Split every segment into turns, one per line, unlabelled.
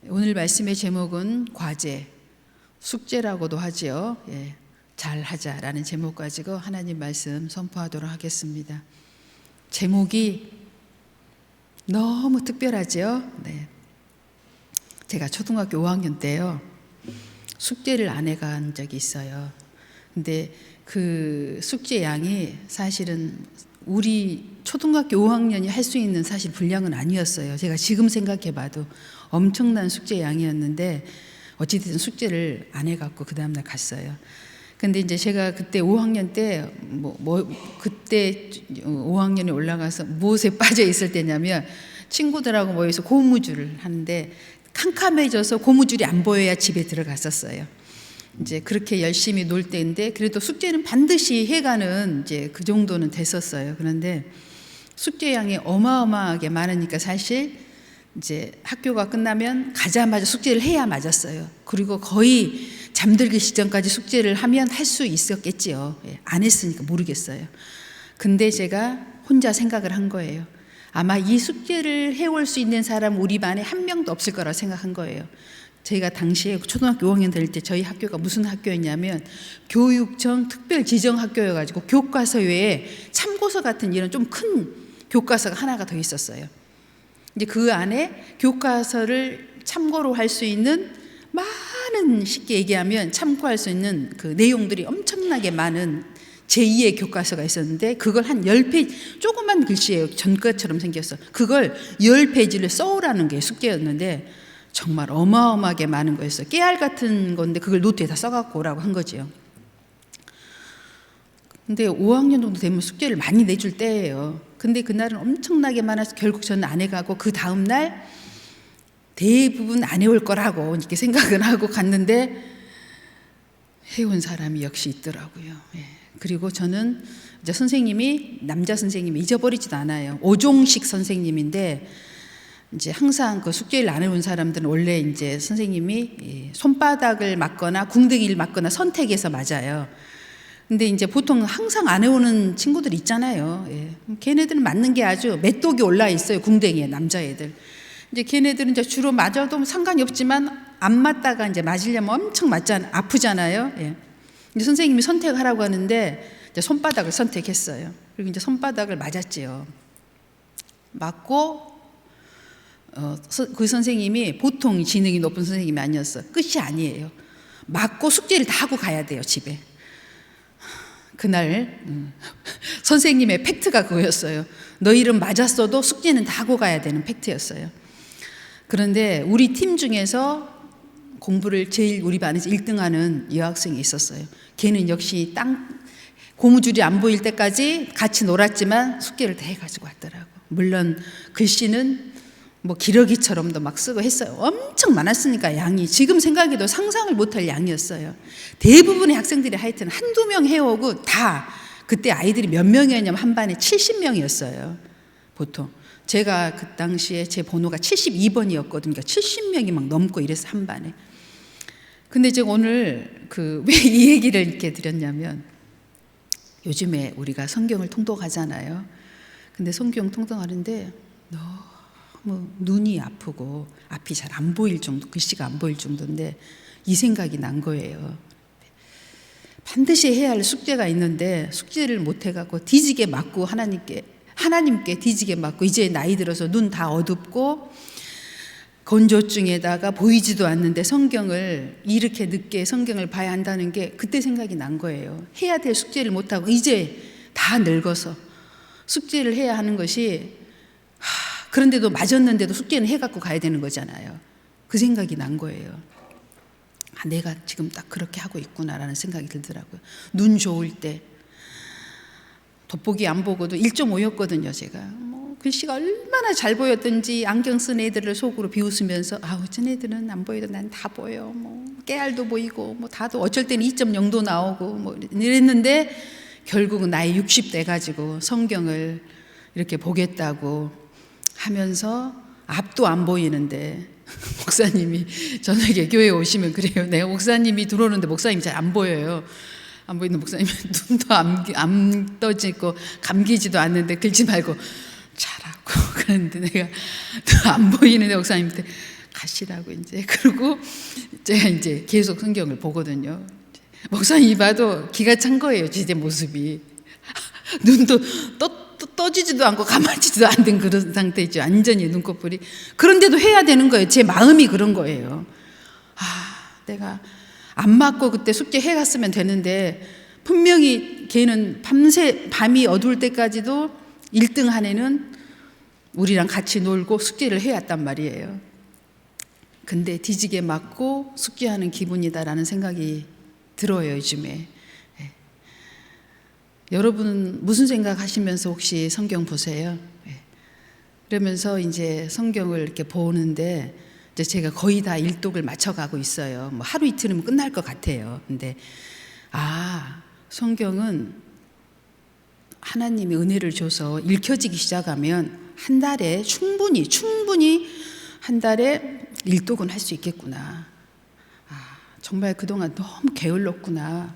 오늘 말씀의 제목은 과제, 숙제라고도 하지요. 잘하자라는 제목 가지고 하나님 말씀 선포하도록 하겠습니다. 제목이 너무 특별하죠. 제가 초등학교 5학년 때요, 숙제를 안 해간 적이 있어요. 근데 그 숙제 양이 사실은 우리 초등학교 5학년이 할 수 있는 사실 분량은 아니었어요. 제가 지금 생각해 봐도 엄청난 숙제 양이었는데 어찌됐든 숙제를 안 해갖고 그 다음날 갔어요. 근데 이제 제가 그때 5학년 때 그때 5학년에 올라가서 무엇에 빠져 있을 때냐면 친구들하고 모여서 고무줄을 하는데 캄캄해져서 고무줄이 안 보여야 집에 들어갔었어요. 이제 그렇게 열심히 놀 때인데 그래도 숙제는 반드시 해가는 이제 그 정도는 됐었어요. 그런데 숙제 양이 어마어마하게 많으니까 사실 이제 학교가 끝나면 가자마자 숙제를 해야 맞았어요. 그리고 거의 잠들기 직전까지 숙제를 하면 할 수 있었겠지요. 안 했으니까 모르겠어요. 근데 제가 혼자 생각을 한 거예요. 아마 이 숙제를 해올 수 있는 사람 우리 반에 한 명도 없을 거라고 생각한 거예요. 저희가 당시에 초등학교 5학년 될 때 저희 학교가 무슨 학교였냐면 교육청 특별지정학교여가지고 교과서 외에 참고서 같은 이런 좀 큰 교과서가 하나가 더 있었어요. 이제 그 안에 교과서를 참고로 할 수 있는 많은, 쉽게 얘기하면 참고할 수 있는 그 내용들이 엄청나게 많은 제2의 교과서가 있었는데 그걸 한 10페이지, 조그만 글씨예요. 전과처럼 생겼어. 그걸 10페이지를 써오라는 게 숙제였는데 정말 어마어마하게 많은 거였어요. 깨알 같은 건데 그걸 노트에 다 써갖고 오라고 한 거지요. 근데 5학년 정도 되면 숙제를 많이 내줄 때예요. 근데 그날은 엄청나게 많아서 결국 저는 안 해가고 그 다음날 대부분 안 해올 거라고 이렇게 생각을 하고 갔는데 해온 사람이 역시 있더라고요. 그리고 저는 이제 선생님이 남자 선생님이 잊어버리지도 않아요. 오종식 선생님인데 이제 항상 그 숙제를 안 해온 사람들은 원래 이제 선생님이 손바닥을 맞거나 궁둥이를 맞거나 선택해서 맞아요. 근데 이제 보통 항상 안 해오는 친구들 있잖아요. 걔네들은 맞는 게 아주 메뚜기 올라 있어요. 궁뎅이에, 남자애들. 이제 걔네들은 이제 주로 맞아도 상관이 없지만 안 맞다가 이제 맞으려면 엄청 아프잖아요. 이제 선생님이 선택하라고 하는데 이제 손바닥을 선택했어요. 그리고 이제 손바닥을 맞았지요. 맞고 그 선생님이 보통 지능이 높은 선생님이 아니었어. 끝이 아니에요. 맞고 숙제를 다 하고 가야 돼요, 집에. 그날 선생님의 팩트가 그거였어요. 너희는 맞았어도 숙제는 다 하고 가야 되는 팩트였어요. 그런데 우리 팀 중에서 공부를 제일 우리 반에서 1등하는 여학생이 있었어요. 걔는 역시 고무줄이 안 보일 때까지 같이 놀았지만 숙제를 다 해가지고 왔더라고. 물론 글씨는 뭐 기러기처럼도 막 쓰고 했어요. 엄청 많았으니까 양이 지금 생각해도 상상을 못할 양이었어요. 대부분의 학생들이 하여튼 한두 명 해오고 다 그때 아이들이 몇 명이었냐면 한 반에 70명이었어요. 보통 제가 그 당시에 제 번호가 72번이었거든요. 그러니까 70명이 막 넘고 이래서 한 반에. 근데 제가 오늘 왜 이 얘기를 이렇게 드렸냐면 요즘에 우리가 성경을 통독하잖아요. 근데 성경 통독하는데 너무 눈이 아프고 앞이 잘 안 보일 정도, 글씨가 안 보일 정도인데 이 생각이 난 거예요. 반드시 해야 할 숙제가 있는데 숙제를 못 해갖고 뒤지게 맞고 하나님께 뒤지게 맞고 이제 나이 들어서 눈 다 어둡고 건조증에다가 보이지도 않는데 성경을 이렇게 늦게 성경을 봐야 한다는 게 그때 생각이 난 거예요. 해야 될 숙제를 못하고 이제 다 늙어서 숙제를 해야 하는 것이 그런데도 맞았는데도 숙제는 해갖고 가야 되는 거잖아요. 그 생각이 난 거예요. 내가 지금 딱 그렇게 하고 있구나라는 생각이 들더라고요. 눈 좋을 때 돋보기 안 보고도 1.5였거든요. 제가 글씨가 얼마나 잘 보였던지 안경 쓴 애들을 속으로 비웃으면서 쟤네들은 안 보여도 난 다 보여. 깨알도 보이고 다도 어쩔 때는 2.0도 나오고 이랬는데 결국은 나이 60대 가지고 성경을 이렇게 보겠다고 하면서 앞도 안 보이는데 목사님이 저녁에 교회에 오시면 그래요. 내가 목사님이 들어오는데 목사님이 잘 안 보여요. 안 보이는 목사님은 눈도 안 떠지고 감기지도 않는데 들지 말고 자라고 그랬는데 내가 안 보이는데 목사님한테 가시라고 이제. 그리고 제가 이제 계속 성경을 보거든요. 목사님이 봐도 기가 찬 거예요, 제 모습이. 눈도 떠지지도 않고 감아지도 않는 그런 상태죠. 완전히 눈꺼풀이. 그런데도 해야 되는 거예요. 제 마음이 그런 거예요. 내가 안 맞고 그때 숙제 해갔으면 되는데, 분명히 걔는 밤이 어두울 때까지도 1등 한 애는 우리랑 같이 놀고 숙제를 해왔단 말이에요. 근데 뒤지게 맞고 숙제하는 기분이다라는 생각이 들어요, 요즘에. 여러분은 무슨 생각 하시면서 혹시 성경 보세요? 그러면서 이제 성경을 이렇게 보는데, 이제 제가 거의 다 일독을 맞춰가고 있어요. 뭐 하루 이틀이면 끝날 것 같아요. 근데, 성경은 하나님이 은혜를 줘서 읽혀지기 시작하면 한 달에 충분히 한 달에 일독은 할 수 있겠구나. 정말 그동안 너무 게을렀구나.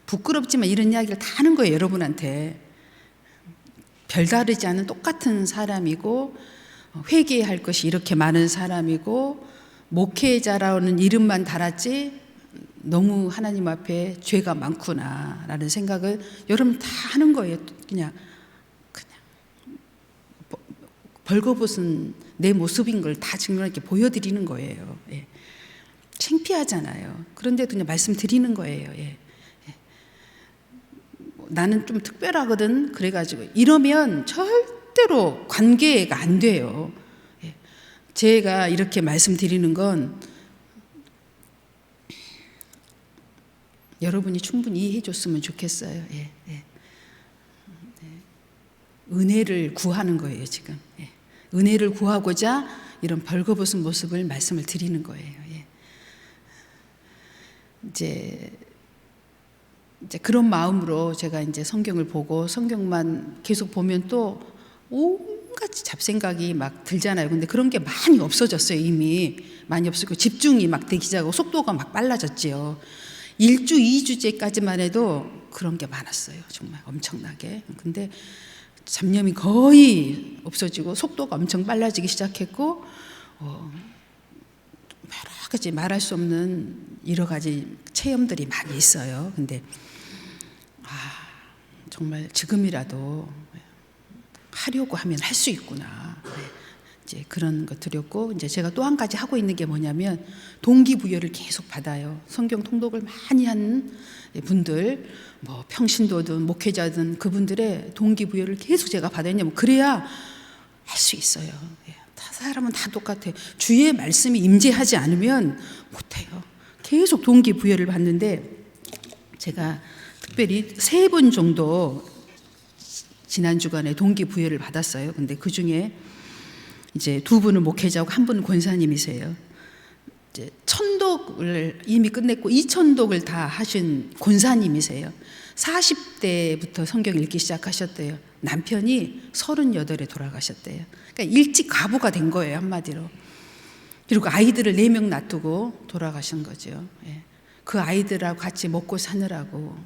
부끄럽지만 이런 이야기를 다 하는 거예요, 여러분한테. 별다르지 않은 똑같은 사람이고, 회개할 것이 이렇게 많은 사람이고, 목회자라는 이름만 달았지 너무 하나님 앞에 죄가 많구나 라는 생각을 여러분 다 하는 거예요. 그냥 벌거벗은 내 모습인 걸 다 지금 이렇게 보여드리는 거예요. 창피하잖아요. 그런데도 그냥 말씀드리는 거예요. 나는 좀 특별하거든. 그래가지고 이러면 절대로 관계가 안 돼요. 제가 이렇게 말씀드리는 건 여러분이 충분히 이해해 줬으면 좋겠어요. 은혜를 구하는 거예요, 지금. 은혜를 구하고자 이런 벌거벗은 모습을 말씀을 드리는 거예요. 이제 그런 마음으로 제가 이제 성경을 보고, 성경만 계속 보면 또 온갖 잡생각이 막 들잖아요. 근데 그런 게 많이 없어졌어요. 이미 많이 없었고, 집중이 막 되기 시작하고 속도가 막 빨라졌지요. 1주, 2주째까지만 해도 그런 게 많았어요. 정말 엄청나게. 근데 잡념이 거의 없어지고 속도가 엄청 빨라지기 시작했고, 여러 가지 말할 수 없는 여러 가지 체험들이 많이 있어요. 근데 정말 지금이라도 하려고 하면 할 수 있구나. 이제 그런 것들이었고, 이제 제가 또 한 가지 하고 있는 게 뭐냐면 동기부여를 계속 받아요. 성경 통독을 많이 한 분들, 뭐 평신도든 목회자든 그분들의 동기부여를 계속 제가 받아야 되냐면, 그래야 할 수 있어요. 다 사람은 다 똑같아요. 주의 말씀이 임재하지 않으면 못해요. 계속 동기부여를 받는데, 제가 특별히 3분 정도 지난 주간에 동기부여를 받았어요. 근데 그 중에 이제 2분은 목회자고 1분은 권사님이세요. 이제 천독을 이미 끝냈고 2천독을 다 하신 권사님이세요. 40대부터 성경 읽기 시작하셨대요. 남편이 38에 돌아가셨대요. 그러니까 일찍 과부가 된 거예요, 한마디로. 그리고 아이들을 4명 놔두고 돌아가신 거죠. 그 아이들하고 같이 먹고 사느라고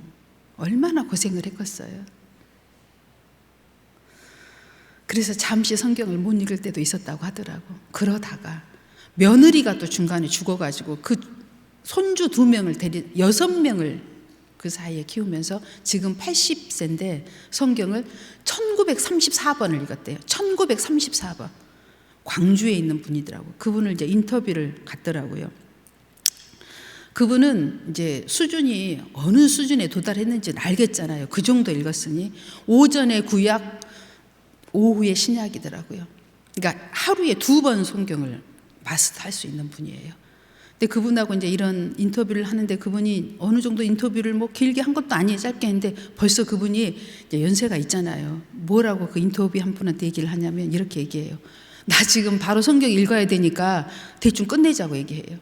얼마나 고생을 했겠어요. 그래서 잠시 성경을 못 읽을 때도 있었다고 하더라고. 그러다가 며느리가 또 중간에 죽어가지고 그 손주 2명을 6명을 그 사이에 키우면서 지금 80세인데 성경을 1934번을 읽었대요. 1934번. 광주에 있는 분이더라고요. 그분을 이제 인터뷰를 갔더라고요. 그분은 이제 수준이 어느 수준에 도달했는지는 알겠잖아요. 그 정도 읽었으니. 오전에 구약, 오후에 신약이더라고요. 그러니까 하루에 2번 성경을 마스터할 수 있는 분이에요. 근데 그분하고 이제 이런 인터뷰를 하는데, 그분이 어느 정도 인터뷰를 뭐 길게 한 것도 아니에요. 짧게 했는데 벌써 그분이 이제 연세가 있잖아요. 뭐라고 그 인터뷰 한 분한테 얘기를 하냐면 이렇게 얘기해요. 나 지금 바로 성경 읽어야 되니까 대충 끝내자고 얘기해요.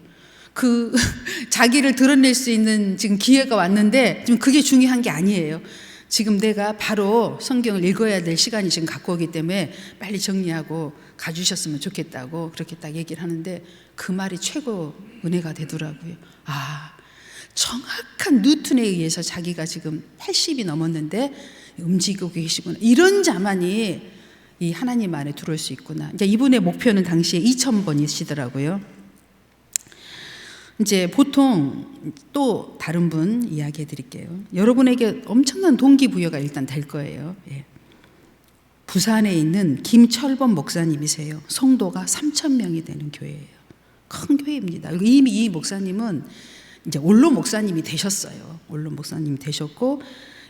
자기를 드러낼 수 있는 지금 기회가 왔는데 지금 그게 중요한 게 아니에요. 지금 내가 바로 성경을 읽어야 될 시간이 지금 갖고 오기 때문에 빨리 정리하고 가주셨으면 좋겠다고 그렇게 딱 얘기를 하는데, 그 말이 최고 은혜가 되더라고요. 정확한 뉴턴에 의해서 자기가 지금 80이 넘었는데 움직이고 계시구나. 이런 자만이 이 하나님 안에 들어올 수 있구나. 이제 이분의 목표는 당시에 2,000번이시더라고요. 이제 보통 또 다른 분 이야기해 드릴게요. 여러분에게 엄청난 동기부여가 일단 될 거예요. 예. 부산에 있는 김철범 목사님이세요. 성도가 3,000명이 되는 교회예요. 큰 교회입니다. 이미 이 목사님은 이제 원로 목사님이 되셨어요. 원로 목사님이 되셨고,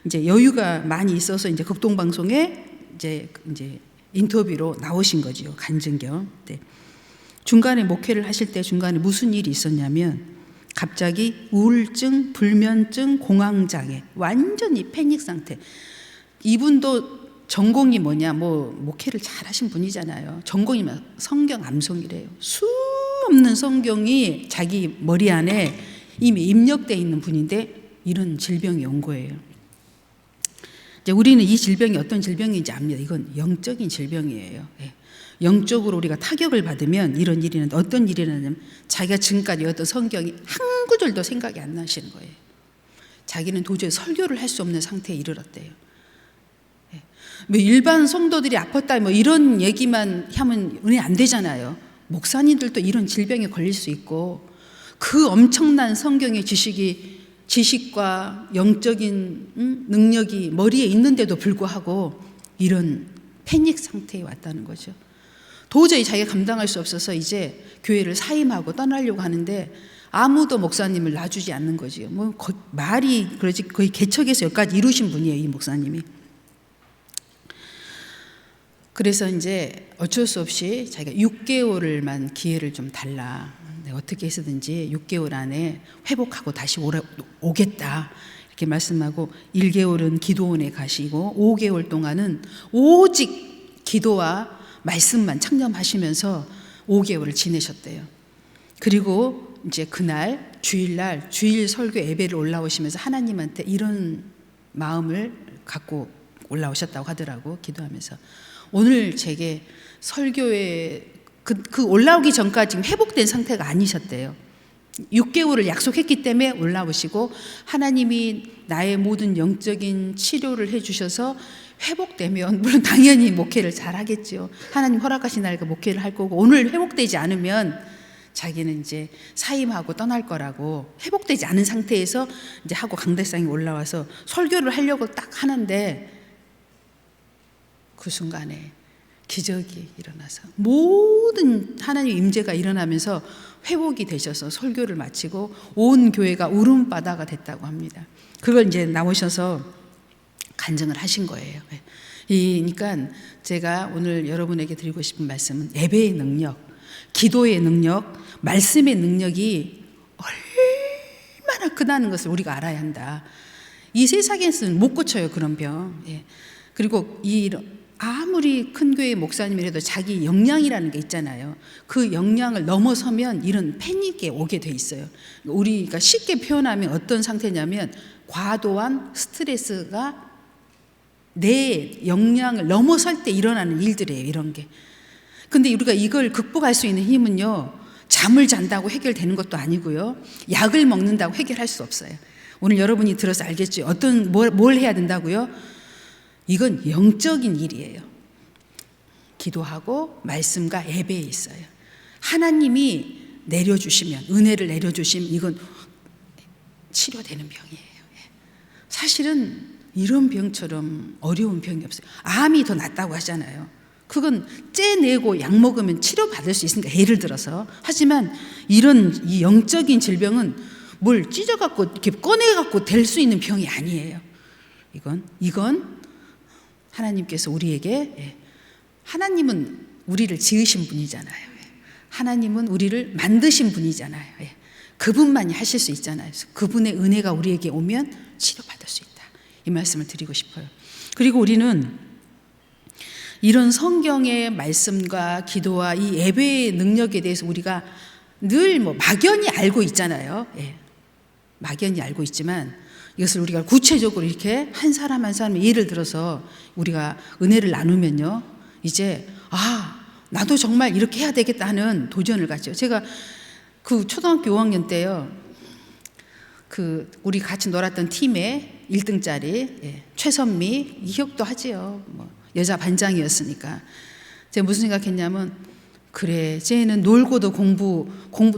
이제 여유가 많이 있어서 이제 극동방송에 이제 인터뷰로 나오신 거지요. 간증경. 네. 중간에 목회를 하실 때 중간에 무슨 일이 있었냐면 갑자기 우울증, 불면증, 공황장애, 완전히 패닉 상태. 이분도 전공이 뭐냐, 목회를 잘 하신 분이잖아요. 전공이 성경 암송이래요. 수 없는 성경이 자기 머리 안에 이미 입력되어 있는 분인데 이런 질병이 온 거예요. 이제 우리는 이 질병이 어떤 질병인지 압니다. 이건 영적인 질병이에요. 예. 영적으로 우리가 타격을 받으면 이런 일이 있는데 어떤 일이 있냐면 자기가 지금까지 어떤 성경이 한 구절도 생각이 안 나시는 거예요. 자기는 도저히 설교를 할 수 없는 상태에 이르렀대요. 예. 뭐 일반 성도들이 아팠다 뭐 이런 얘기만 하면 은혜 안 되잖아요. 목사님들도 이런 질병에 걸릴 수 있고 그 엄청난 성경의 지식과 영적인 능력이 머리에 있는데도 불구하고 이런 패닉 상태에 왔다는 거죠. 도저히 자기가 감당할 수 없어서 이제 교회를 사임하고 떠나려고 하는데 아무도 목사님을 놔주지 않는 거지요. 말이 그러지 거의 개척에서 여기까지 이루신 분이에요, 이 목사님이. 그래서 이제 어쩔 수 없이 자기가 6개월만 기회를 좀 달라. 어떻게 해서든지 6개월 안에 회복하고 다시 오겠다 이렇게 말씀하고 1개월은 기도원에 가시고 5개월 동안은 오직 기도와 말씀만 창념하시면서 5개월을 지내셨대요. 그리고 이제 그날 주일날 주일 설교 예배를 올라오시면서 하나님한테 이런 마음을 갖고 올라오셨다고 하더라고. 기도하면서 오늘 제게 설교에 그 올라오기 전까지 회복된 상태가 아니셨대요. 6개월을 약속했기 때문에 올라오시고 하나님이 나의 모든 영적인 치료를 해주셔서 회복되면 물론 당연히 목회를 잘 하겠죠. 하나님 허락하신 날과 목회를 할 거고 오늘 회복되지 않으면 자기는 이제 사임하고 떠날 거라고 회복되지 않은 상태에서 이제 하고 강대상에 올라와서 설교를 하려고 딱 하는데 그 순간에 기적이 일어나서 모든 하나님의 임재가 일어나면서 회복이 되셔서 설교를 마치고 온 교회가 울음바다가 됐다고 합니다. 그걸 이제 나오셔서 간증을 하신 거예요. 그러니까 제가 오늘 여러분에게 드리고 싶은 말씀은 예배의 능력, 기도의 능력, 말씀의 능력이 얼마나 크다는 것을 우리가 알아야 한다. 이 세상에서는 못 고쳐요, 그런 병. 그리고 아무리 큰 교회 목사님이라도 자기 역량이라는 게 있잖아요. 그 역량을 넘어서면 이런 패닉에 오게 돼 있어요. 우리가 쉽게 표현하면 어떤 상태냐면 과도한 스트레스가 내 역량을 넘어설 때 일어나는 일들이에요. 이런 게. 근데 우리가 이걸 극복할 수 있는 힘은요, 잠을 잔다고 해결되는 것도 아니고요, 약을 먹는다고 해결할 수 없어요. 오늘 여러분이 들어서 알겠죠? 뭘 해야 된다고요? 이건 영적인 일이에요. 기도하고 말씀과 예배에 있어요. 하나님이 내려주시면, 은혜를 내려주시면 이건 치료되는 병이에요. 사실은 이런 병처럼 어려운 병이 없어요. 암이 더 낫다고 하잖아요. 그건 째내고 약 먹으면 치료받을 수 있으니까, 예를 들어서. 하지만 이 영적인 질병은 뭘 찢어갖고 이렇게 꺼내갖고 될 수 있는 병이 아니에요. 이건 하나님께서 우리에게, 하나님은 우리를 지으신 분이잖아요. 하나님은 우리를 만드신 분이잖아요. 그분만이 하실 수 있잖아요. 그분의 은혜가 우리에게 오면 치료받을 수 있다. 이 말씀을 드리고 싶어요. 그리고 우리는 이런 성경의 말씀과 기도와 이 예배의 능력에 대해서 우리가 늘 막연히 알고 있잖아요. 막연히 알고 있지만 이것을 우리가 구체적으로 이렇게 한 사람 한 사람 예를 들어서 우리가 은혜를 나누면요, 이제 나도 정말 이렇게 해야 되겠다 하는 도전을 갖죠. 제가 그 초등학교 5학년 때요, 우리 같이 놀았던 팀에 1등짜리 최선미, 기억도 하지요. 여자 반장이었으니까. 제가 무슨 생각했냐면, 그래, 쟤는 놀고도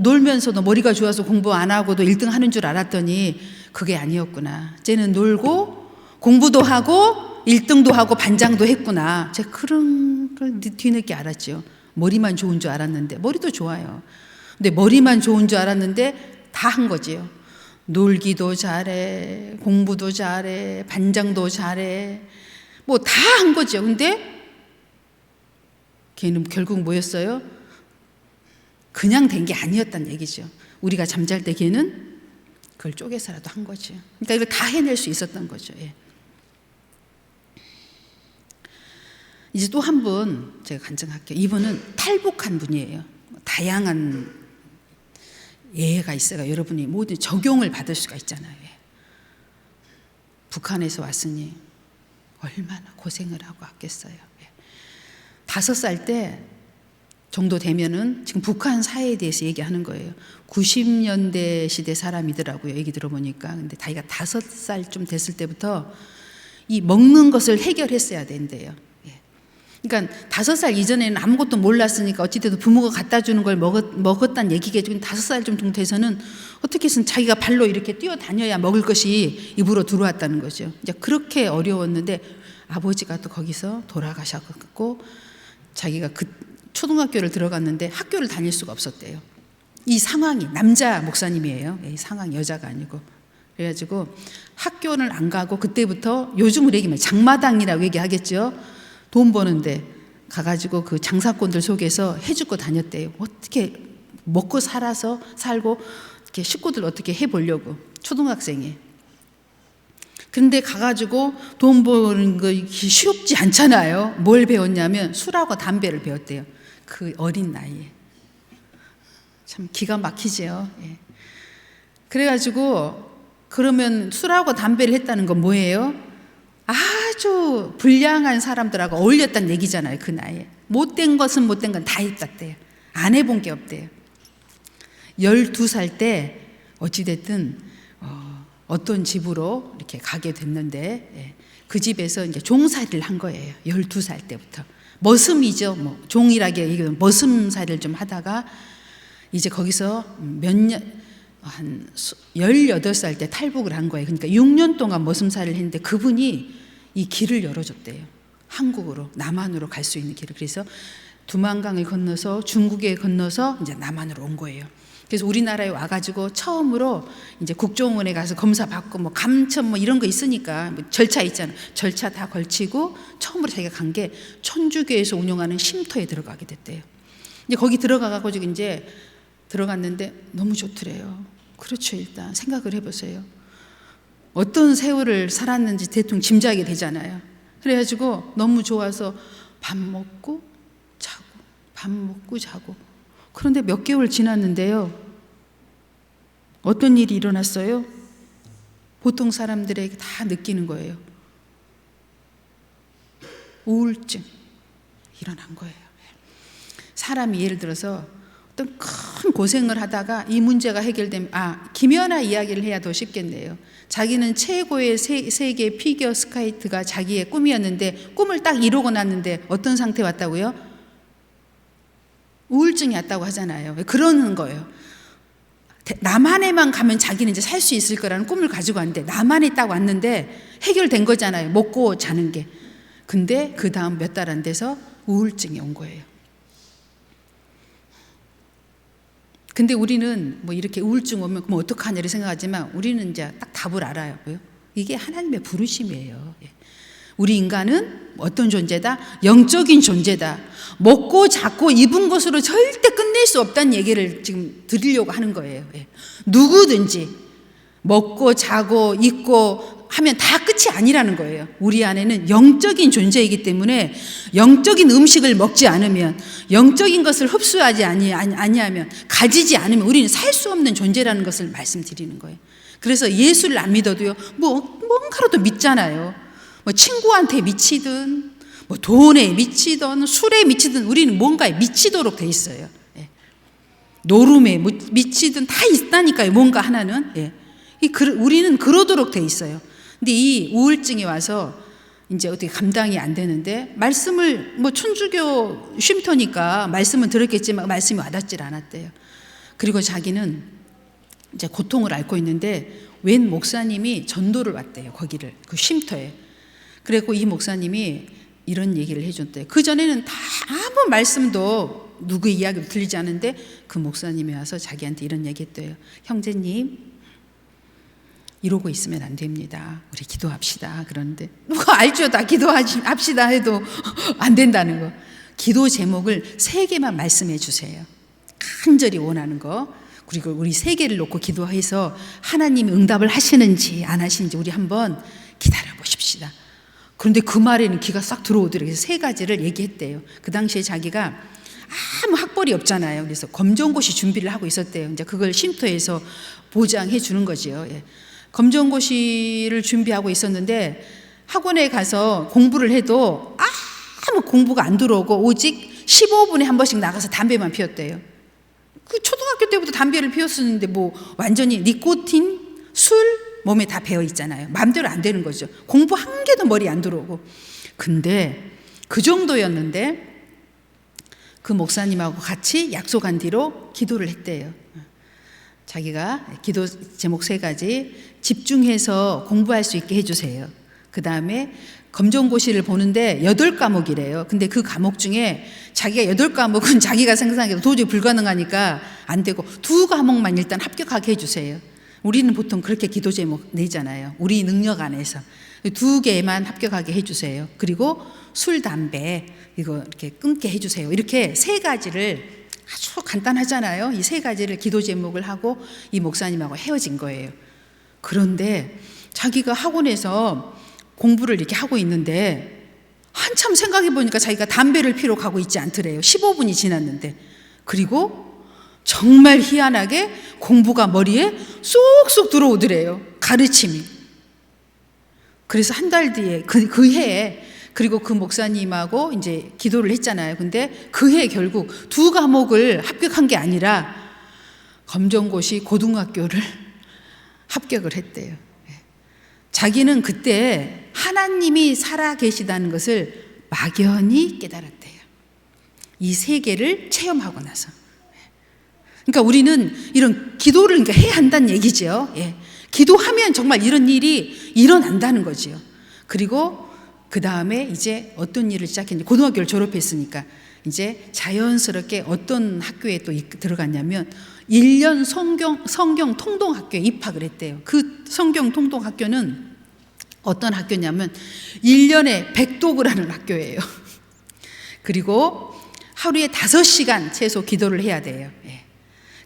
놀면서도 머리가 좋아서 공부 안 하고도 1등 하는 줄 알았더니 그게 아니었구나. 쟤는 놀고 공부도 하고 1등도 하고 반장도 했구나. 제가 그런 걸 뒤늦게 알았죠. 머리만 좋은 줄 알았는데, 머리도 좋아요. 근데 머리만 좋은 줄 알았는데 다 한 거지요. 놀기도 잘해, 공부도 잘해, 반장도 잘해, 뭐 다 한 거죠. 근데 걔는 결국 뭐였어요? 그냥 된 게 아니었다는 얘기죠. 우리가 잠잘 때 걔는 그걸 쪼개서라도 한 거죠. 그러니까 이걸 다 해낼 수 있었던 거죠. 예. 이제 또 한 분 제가 간증할게요. 이분은 탈북한 분이에요. 다양한 예가 있어요. 여러분이 모든 적용을 받을 수가 있잖아요. 예. 북한에서 왔으니 얼마나 고생을 하고 왔겠어요. 5살 때 정도 되면은 지금 북한 사회에 대해서 얘기하는 거예요. 90년대 시대 사람이더라고요. 얘기 들어보니까. 근데 자기가 5살 좀 됐을 때부터 이 먹는 것을 해결했어야 된대요. 그러니까 5살 이전에는 아무것도 몰랐으니까 어찌돼도 부모가 갖다 주는 걸 먹었다는 얘기겠죠. 5살 좀 돼서는 어떻게 해서는 자기가 발로 이렇게 뛰어다녀야 먹을 것이 입으로 들어왔다는 거죠. 이제 그렇게 어려웠는데 아버지가 또 거기서 돌아가셨고 자기가 그 초등학교를 들어갔는데 학교를 다닐 수가 없었대요. 이 상황이 남자 목사님이에요. 이 상황 여자가 아니고. 그래가지고 학교를 안 가고 그때부터 요즘으로 얘기하면 장마당이라고 얘기하겠죠. 돈 버는데 가가지고 그 장사꾼들 속에서 해주고 다녔대요. 어떻게 먹고 살고 이렇게 식구들 어떻게 해보려고. 초등학생이. 근데 가가지고 돈 버는 거 쉽지 않잖아요. 뭘 배웠냐면 술하고 담배를 배웠대요. 그 어린 나이에. 참 기가 막히죠. 예. 그래가지고 그러면 술하고 담배를 했다는 건 뭐예요? 아주 불량한 사람들하고 어울렸다는 얘기잖아요. 그 나이에. 못된 것은 못된 건 다 했다대요. 안 해본 게 없대요. 12살 때 어찌됐든 어떤 집으로 이렇게 가게 됐는데 그 집에서 이제 종살이를 한 거예요. 12살 때부터. 머슴이죠. 뭐 종이라게 얘기하면 머슴살이를 좀 하다가 이제 거기서 한 18살 때 탈북을 한 거예요. 그러니까 6년 동안 머슴살이를 했는데 그분이 이 길을 열어줬대요. 한국으로, 남한으로 갈 수 있는 길을. 그래서 두만강을 건너서 중국에 건너서 이제 남한으로 온 거예요. 그래서 우리나라에 와가지고 처음으로 이제 국정원에 가서 검사 받고 뭐 감천 뭐 이런 거 있으니까 뭐 절차 있잖아요. 절차 다 걸치고 처음으로 자기가 간 게 천주교에서 운영하는 쉼터에 들어가게 됐대요. 이제 거기 들어가가지고 이제 들어갔는데 너무 좋더래요. 그렇죠. 일단 생각을 해보세요. 어떤 세월을 살았는지 대충 짐작이 되잖아요. 그래가지고 너무 좋아서 밥 먹고 자고 밥 먹고 자고. 그런데 몇 개월 지났는데요. 어떤 일이 일어났어요? 보통 사람들에게 다 느끼는 거예요. 우울증 일어난 거예요. 사람이 예를 들어서 어떤 큰 고생을 하다가 이 문제가 해결되면 김연아 이야기를 해야 더 쉽겠네요. 자기는 최고의 세계 피겨 스케이트가 자기의 꿈이었는데 꿈을 딱 이루고 났는데 어떤 상태에 왔다고요? 우울증이 왔다고 하잖아요. 그러는 거예요. 남한에만 가면 자기는 이제 살 수 있을 거라는 꿈을 가지고 왔는데 남한에 딱 왔는데 해결된 거잖아요. 먹고 자는 게. 근데 그 다음 몇 달 안 돼서 우울증이 온 거예요. 근데 우리는 뭐 이렇게 우울증 오면 뭐 어떡하냐를 생각하지만 우리는 이제 딱 답을 알아요. 왜요? 이게 하나님의 부르심이에요. 우리 인간은 어떤 존재다? 영적인 존재다. 먹고 자고 입은 것으로 절대 끝낼 수 없다는 얘기를 지금 드리려고 하는 거예요. 누구든지 먹고 자고 입고 하면 다 끝이 아니라는 거예요. 우리 안에는 영적인 존재이기 때문에 영적인 음식을 먹지 않으면, 영적인 것을 흡수하지 아니하면, 가지지 않으면 우리는 살 수 없는 존재라는 것을 말씀드리는 거예요. 그래서 예수를 안 믿어도요, 뭔가로도 믿잖아요. 뭐 친구한테 미치든, 뭐 돈에 미치든, 술에 미치든 우리는 뭔가에 미치도록 돼 있어요. 노름에 미치든 다 있다니까요. 뭔가 하나는. 우리는 그러도록 돼 있어요. 근데 이 우울증이 와서 이제 어떻게 감당이 안 되는데, 말씀을 뭐 천주교 쉼터니까 말씀은 들었겠지만 말씀이 와닿질 않았대요. 그리고 자기는 이제 고통을 앓고 있는데 웬 목사님이 전도를 왔대요. 거기를, 그 쉼터에. 그래고 이 목사님이 이런 얘기를 해줬대요. 그 전에는 다 아무 말씀도 누구의 이야기도 들리지 않은데 그 목사님이 와서 자기한테 이런 얘기했대요. 형제님, 이러고 있으면 안 됩니다. 우리 기도합시다. 그러는데 누가 알죠? 다 기도합시다 해도 안 된다는 거. 기도 제목을 3개만 말씀해 주세요. 간절히 원하는 거. 그리고 우리 3개를 놓고 기도해서 하나님이 응답을 하시는지 안 하시는지 우리 한번 기다려 보십시다. 그런데 그 말에는 기가 싹 들어오더라고요. 그래서 3가지를 얘기했대요. 그 당시에 자기가 아무 학벌이 없잖아요. 그래서 검정고시 준비를 하고 있었대요. 이제 그걸 쉼터에서 보장해 주는 거지요. 예. 검정고시를 준비하고 있었는데 학원에 가서 공부를 해도 아무 공부가 안 들어오고 오직 15분에 한 번씩 나가서 담배만 피웠대요. 그 초등학교 때부터 담배를 피웠었는데 뭐 완전히 니코틴, 술 몸에 다 배어 있잖아요. 마음대로 안 되는 거죠. 공부 한 개도 머리에 안 들어오고. 근데 그 정도였는데 그 목사님하고 같이 약속한 뒤로 기도를 했대요. 자기가 기도 제목 3가지 집중해서 공부할 수 있게 해주세요. 그 다음에 검정고시를 보는데 8과목이래요. 근데 그 과목 중에 자기가 8과목은 자기가 생각하기에도 도저히 불가능하니까 안 되고 2과목만 일단 합격하게 해주세요. 우리는 보통 그렇게 기도 제목 내잖아요. 우리 능력 안에서 2개만 합격하게 해주세요. 그리고 술, 담배 이거 이렇게 끊게 해주세요. 이렇게 3가지를 아주 간단하잖아요. 이 3가지를 기도 제목을 하고 이 목사님하고 헤어진 거예요. 그런데 자기가 학원에서 공부를 이렇게 하고 있는데 한참 생각해 보니까 자기가 담배를 피러 가고 있지 않더래요. 15분이 지났는데. 그리고 정말 희한하게 공부가 머리에 쏙쏙 들어오더래요. 가르침이. 그래서 한 달 뒤에 그 해에 그리고 그 목사님하고 이제 기도를 했잖아요. 근데 그 해 결국 2과목을 합격한 게 아니라 검정고시 고등학교를 합격을 했대요. 자기는 그때 하나님이 살아 계시다는 것을 막연히 깨달았대요. 이 3개를 체험하고 나서. 그러니까 우리는 이런 기도를 그러니까 해야 한다는 얘기죠. 예. 기도하면 정말 이런 일이 일어난다는 거지요. 그리고 그 다음에 이제 어떤 일을 시작했는지 고등학교를 졸업했으니까 이제 자연스럽게 어떤 학교에 또 들어갔냐면 1년 성경 통독학교에 입학을 했대요. 그 성경 통독학교는 어떤 학교냐면 1년에 100독을 하는 학교예요. 그리고 하루에 5시간 최소 기도를 해야 돼요. 예.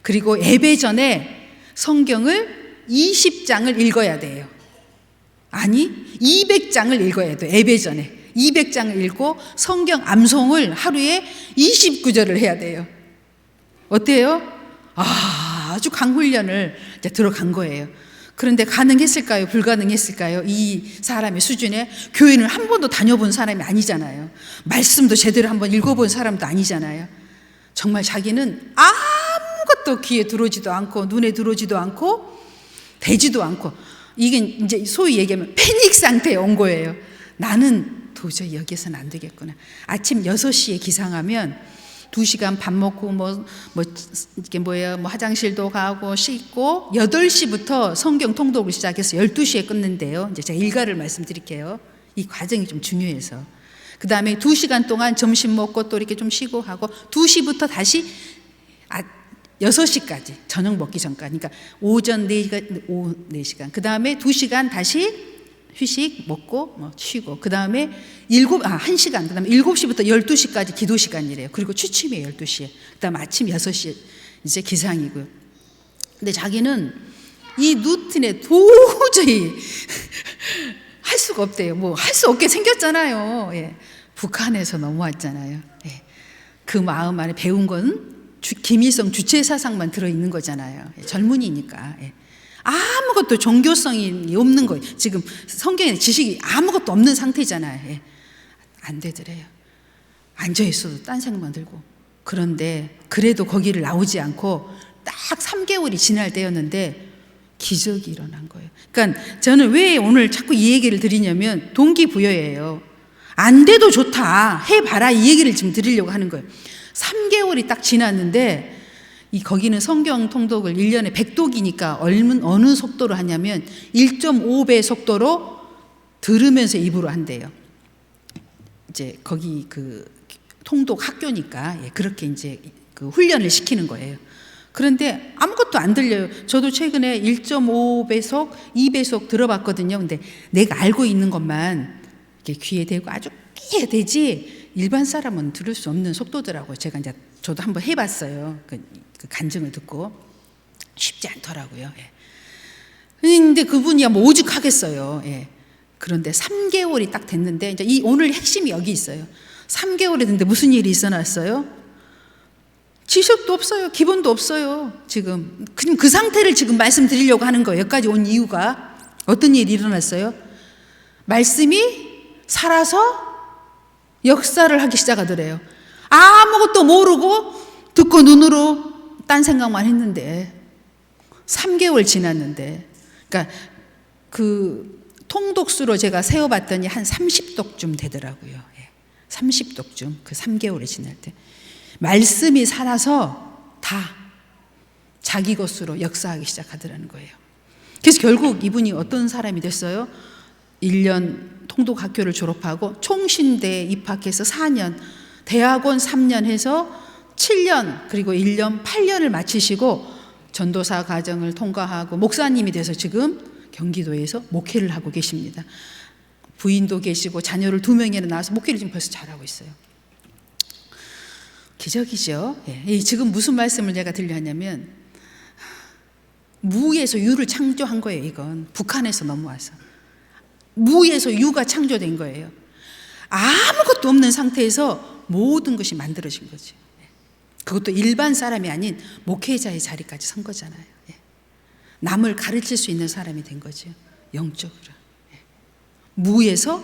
그리고 예배 전에 성경을 20장을 읽어야 돼요. 아니 200장을 읽어야 돼요. 예배 전에 200장을 읽고 성경 암송을 하루에 29절을 해야 돼요. 어때요? 아주 강훈련을 이제 들어간 거예요. 그런데 가능했을까요? 불가능했을까요? 이 사람의 수준에 교회는 한 번도 다녀본 사람이 아니잖아요. 말씀도 제대로 한번 읽어본 사람도 아니잖아요. 정말 자기는 아무것도 귀에 들어오지도 않고 눈에 들어오지도 않고 되지도 않고 이게 이제 소위 얘기하면 패닉 상태에 온 거예요. 나는 도저히 여기서는 안 되겠구나. 아침 6시에 기상하면 2시간 밥 먹고 이게 화장실도 가고 씻고 8시부터 성경 통독을 시작해서 12시에 끊는데요. 이제 제가 일과를 말씀드릴게요. 이 과정이 좀 중요해서. 그 다음에 2시간 동안 점심 먹고 또 이렇게 좀 쉬고 하고 2시부터 다시 6시까지 저녁 먹기 전까지. 그러니까 오전 4시간. 그 다음에 2시간 다시 휴식 먹고 쉬고 그 다음에 1시간 그 다음에 7시부터 12시까지 기도 시간이래요. 그리고 취침이에요. 12시에. 그 다음에 아침 6시에 이제 기상이고요. 근데 자기는 이 루틴에 도저히 할 수가 없대요. 할 수 없게 생겼잖아요. 예. 북한에서 넘어왔잖아요. 예. 그 마음 안에 배운 건 김일성 주체 사상만 들어있는 거잖아요. 예. 젊은이니까. 예. 아무것도 종교성이 없는 거예요. 지금 성경에 지식이 아무것도 없는 상태잖아요. 예. 안 되더래요. 앉아있어도 딴 생각만 들고. 그런데 그래도 거기를 나오지 않고 딱 3개월이 지날 때였는데 기적이 일어난 거예요. 그러니까 저는 왜 오늘 자꾸 이 얘기를 드리냐면 동기부여예요. 안 돼도 좋다, 해봐라, 이 얘기를 지금 드리려고 하는 거예요. 3개월이 딱 지났는데 거기는 성경 통독을 1년에 100독이니까 어느 속도로 하냐면 1.5배 속도로 들으면서 입으로 한대요. 이제 거기 그 통독 학교니까 그렇게 이제 그 훈련을 시키는 거예요. 그런데 아무것도 안 들려요. 저도 최근에 1.5배속, 2배속 들어봤거든요. 근데 내가 알고 있는 것만 이렇게 귀에 대고 아주 귀에 대지 일반 사람은 들을 수 없는 속도더라고요. 제가 이제 저도 한번 해봤어요. 그 간증을 듣고 쉽지 않더라고요. 근데 그분이야 뭐 오죽하겠어요. 그런데 3개월이 딱 됐는데 이제 오늘 핵심이 여기 있어요. 3개월이 됐는데 무슨 일이 있어났어요? 지식도 없어요. 기본도 없어요. 지금 그 상태를 지금 말씀드리려고 하는 거예요. 여기까지 온 이유가 어떤 일이 일어났어요? 말씀이 살아서 역사를 하기 시작하더래요. 아무것도 모르고 듣고 눈으로 딴 생각만 했는데 3개월 지났는데, 그러니까 그 통독수로 제가 세어봤더니 한 30독쯤 되더라고요. 30독쯤 그 3개월이 지날 때 말씀이 살아서 다 자기 것으로 역사하기 시작하더라는 거예요. 그래서 결국 이분이 어떤 사람이 됐어요? 1년 통독학교를 졸업하고 총신대에 입학해서 4년, 대학원 3년 해서 7년, 그리고 1년 8년을 마치시고 전도사 과정을 통과하고 목사님이 돼서 지금 경기도에서 목회를 하고 계십니다. 부인도 계시고 자녀를 2명이나 낳아서 목회를 지금 벌써 잘하고 있어요. 기적이죠. 지금 무슨 말씀을 제가 들려하냐면 무에서 유를 창조한 거예요. 이건 북한에서 넘어와서 무에서 유가 창조된 거예요. 아무것도 없는 상태에서 모든 것이 만들어진 거죠. 그것도 일반 사람이 아닌 목회자의 자리까지 선 거잖아요. 남을 가르칠 수 있는 사람이 된 거죠. 영적으로. 무에서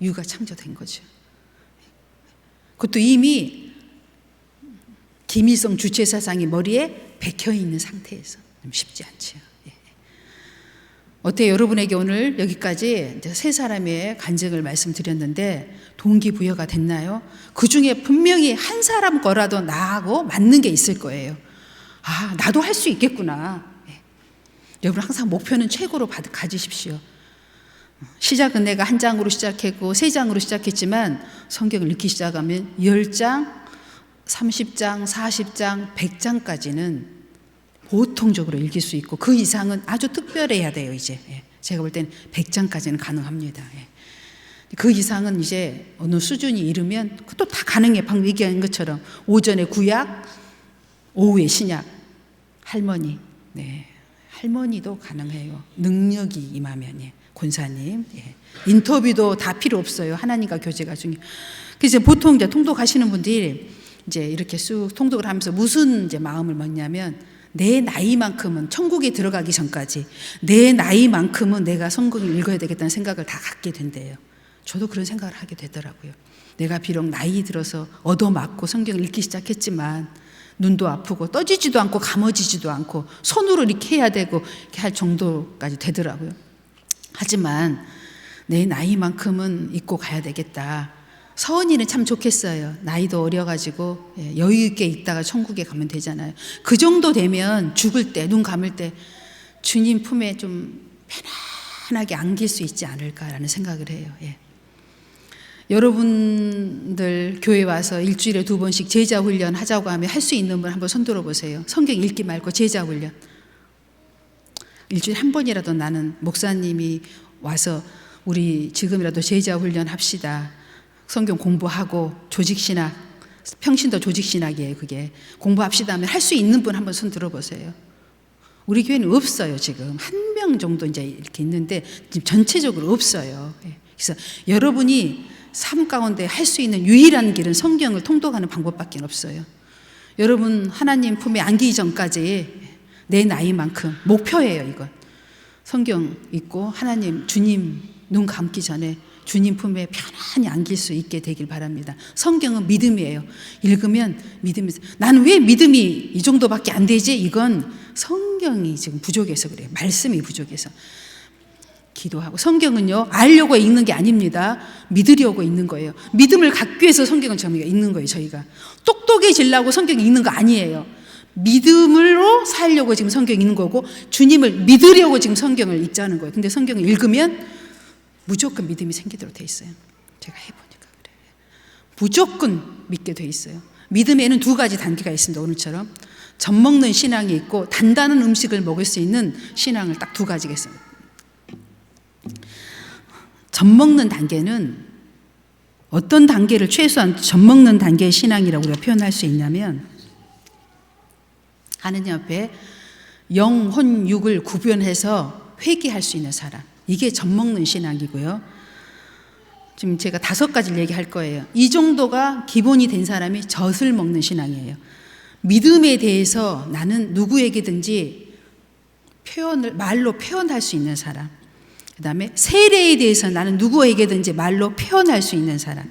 유가 창조된 거죠. 그것도 이미 김일성 주체사상이 머리에 박혀 있는 상태에서 좀 쉽지 않죠. 어때요? 여러분에게 오늘 여기까지 이제 3사람의 간증을 말씀드렸는데 동기부여가 됐나요? 그 중에 분명히 한 사람 거라도 나하고 맞는 게 있을 거예요. 아, 나도 할 수 있겠구나. 여러분 항상 목표는 최고로 가지십시오. 시작은 내가 1장으로 시작했고 3장으로 시작했지만 성경을 읽기 시작하면 10장, 30장, 40장, 100장까지는 보통적으로 읽을 수 있고 그 이상은 아주 특별해야 돼요. 이제 제가 볼 때는 100장까지는 가능합니다. 그 이상은 이제 어느 수준이 이르면 그것도 다 가능해. 방금 얘기한 것처럼 오전에 구약, 오후에 신약. 할머니, 할머니도 가능해요. 능력이 임하면. 권사님, 인터뷰도 다 필요 없어요. 하나님과 교제가 중요해요. 그래서 보통 이제 통독하시는 분들이 이제 이렇게 쑥 통독을 하면서 무슨 이제 마음을 먹냐면 내 나이만큼은 천국에 들어가기 전까지 내 나이만큼은 내가 성경을 읽어야 되겠다는 생각을 다 갖게 된대요. 저도 그런 생각을 하게 되더라고요. 내가 비록 나이 들어서 얻어맞고 성경을 읽기 시작했지만 눈도 아프고 떠지지도 않고 감아지지도 않고 손으로 이렇게 해야 되고 이렇게 할 정도까지 되더라고요. 하지만 내 나이만큼은 잊고 가야 되겠다. 서은이는 참 좋겠어요. 나이도 어려가지고 여유 있게 있다가 천국에 가면 되잖아요. 그 정도 되면 죽을 때, 눈 감을 때 주님 품에 좀 편안하게 안길 수 있지 않을까라는 생각을 해요. 여러분들 교회 와서 일주일에 2번씩 제자 훈련 하자고 하면 할 수 있는 분 한번 손 들어보세요. 성경 읽기 말고 제자 훈련. 일주일에 1번이라도 나는 목사님이 와서 우리 지금이라도 제자 훈련 합시다. 성경 공부하고 조직신학, 평신도 조직신학이에요. 그게 공부합시다 하면 할 수 있는 분 한번 손 들어보세요. 우리 교회는 없어요. 지금 1명 정도 이제 이렇게 있는데 지금 전체적으로 없어요. 그래서 여러분이 삶 가운데 할 수 있는 유일한 길은 성경을 통독하는 방법밖에 없어요. 여러분 하나님 품에 안기기 전까지 내 나이만큼 목표예요. 이건 성경 읽고 하나님 주님 눈 감기 전에 주님 품에 편안히 안길 수 있게 되길 바랍니다. 성경은 믿음이에요. 읽으면 믿음이, 나는 왜 믿음이 이 정도밖에 안 되지? 이건 성경 성경이 지금 부족해서 그래요. 말씀이 부족해서. 기도하고, 성경은요 알려고 읽는 게 아닙니다. 믿으려고 읽는 거예요. 믿음을 갖기 위해서 성경을 저희가 읽는 거예요. 저희가 똑똑해지려고 성경 읽는 거 아니에요. 믿음으로 살려고 지금 성경 읽는 거고, 주님을 믿으려고 지금 성경을 읽자는 거예요. 근데 성경을 읽으면 무조건 믿음이 생기도록 돼 있어요. 제가 해보니까 그래요. 무조건 믿게 돼 있어요. 믿음에는 두 가지 단계가 있습니다. 오늘처럼 젖먹는 신앙이 있고 단단한 음식을 먹을 수 있는 신앙을 딱 두 가지가 있습니다. 젖먹는 단계는 어떤 단계를 최소한 젖먹는 단계의 신앙이라고 우리가 표현할 수 있냐면, 하느님 앞에 영, 혼, 육을 구별해서 회개할 수 있는 사람, 이게 젖먹는 신앙이고요. 지금 제가 5가지를 얘기할 거예요. 이 정도가 기본이 된 사람이 젖을 먹는 신앙이에요. 믿음에 대해서 나는 누구에게든지 말로 표현할 수 있는 사람, 그 다음에 세례에 대해서 나는 누구에게든지 말로 표현할 수 있는 사람,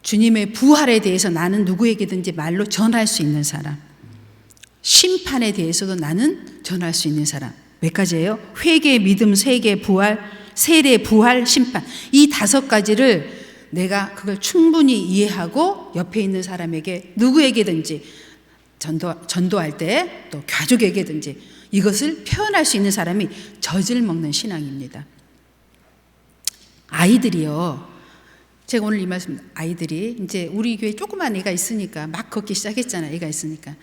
주님의 부활에 대해서 나는 누구에게든지 말로 전할 수 있는 사람, 심판에 대해서도 나는 전할 수 있는 사람. 몇 가지예요? 회개, 믿음, 세계, 부활, 세례, 부활, 심판. 이 5가지를 내가 그걸 충분히 이해하고 옆에 있는 사람에게 누구에게든지 전도할 때, 또 가족에게든지 이것을 표현할 수 있는 사람이 젖을 먹는 신앙입니다. 아이들이요, 제가 오늘 이 말씀, 아이들이 이제 우리 교회 조그만 애가 있으니까 막 걷기 시작했잖아요. 애가 있으니까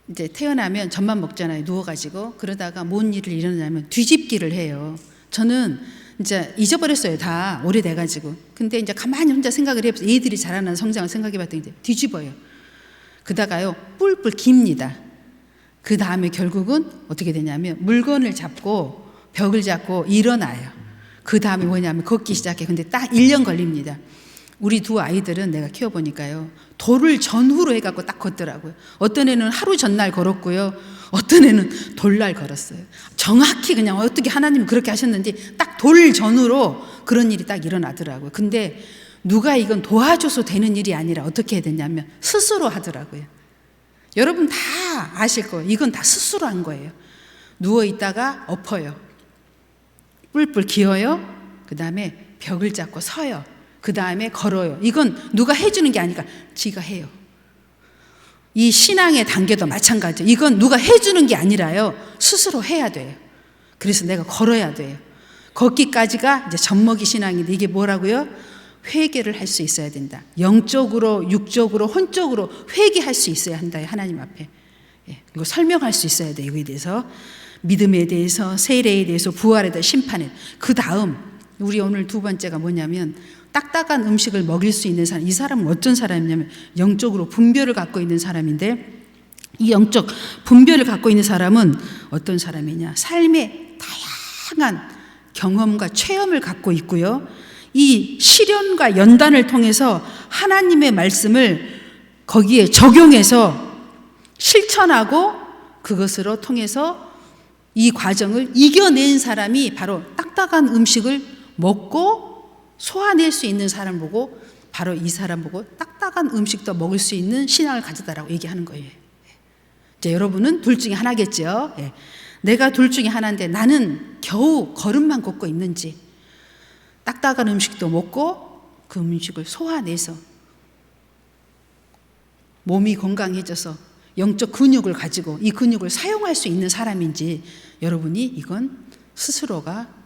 이제 태어나면 젖만 먹잖아요. 누워가지고. 그러다가 뭔 일을 일어나면 뒤집기를 해요. 저는 이제 잊어버렸어요. 다 오래돼가지고. 근데 이제 가만히 혼자 생각을 해보세요. 얘들이 자라는 성장을 생각해봤더니 이제 뒤집어요. 그다가요 뿔뿔 깁니다. 그 다음에 결국은 어떻게 되냐면 물건을 잡고 벽을 잡고 일어나요. 그 다음에 뭐냐면 걷기 시작해. 근데 딱 1년 걸립니다. 우리 두 아이들은 내가 키워보니까요, 돌을 전후로 해갖고 딱 걷더라고요. 어떤 애는 하루 전날 걸었고요, 어떤 애는 돌날 걸었어요. 정확히 그냥 어떻게 하나님이 그렇게 하셨는지 딱 돌 전후로 그런 일이 딱 일어나더라고요. 근데 누가 이건 도와줘서 되는 일이 아니라 어떻게 해야 되냐면 스스로 하더라고요. 여러분 다 아실 거예요. 이건 다 스스로 한 거예요. 누워있다가 엎어요. 뿔뿔 기어요. 그 다음에 벽을 잡고 서요. 그 다음에 걸어요. 이건 누가 해주는 게 아니라 지가 해요. 이 신앙의 단계도 마찬가지예요. 이건 누가 해주는 게 아니라요, 스스로 해야 돼요. 그래서 내가 걸어야 돼요. 걷기까지가 이제 젖먹이 신앙인데, 이게 뭐라고요? 회개를 할 수 있어야 된다. 영적으로, 육적으로, 혼적으로 회개할 수 있어야 한다. 하나님 앞에. 이거 설명할 수 있어야 돼요. 이거에 대해서. 믿음에 대해서, 세례에 대해서, 부활에 대해서, 심판에. 그 다음 우리 오늘 2번째가 뭐냐면, 딱딱한 음식을 먹일 수 있는 사람. 이 사람은 어떤 사람이냐면 영적으로 분별을 갖고 있는 사람인데, 이 영적 분별을 갖고 있는 사람은 어떤 사람이냐, 삶의 다양한 경험과 체험을 갖고 있고요, 이 시련과 연단을 통해서 하나님의 말씀을 거기에 적용해서 실천하고 그것으로 통해서 이 과정을 이겨낸 사람이 바로 딱딱한 음식을 먹고 소화낼 수 있는 사람 보고, 바로 이 사람 보고 딱딱한 음식도 먹을 수 있는 신앙을 가졌다라고 얘기하는 거예요. 이제 여러분은 둘 중에 하나겠죠. 내가 둘 중에 하나인데 나는 겨우 걸음만 걷고 있는지, 딱딱한 음식도 먹고 그 음식을 소화내서 몸이 건강해져서 영적 근육을 가지고 이 근육을 사용할 수 있는 사람인지, 여러분이 이건 스스로가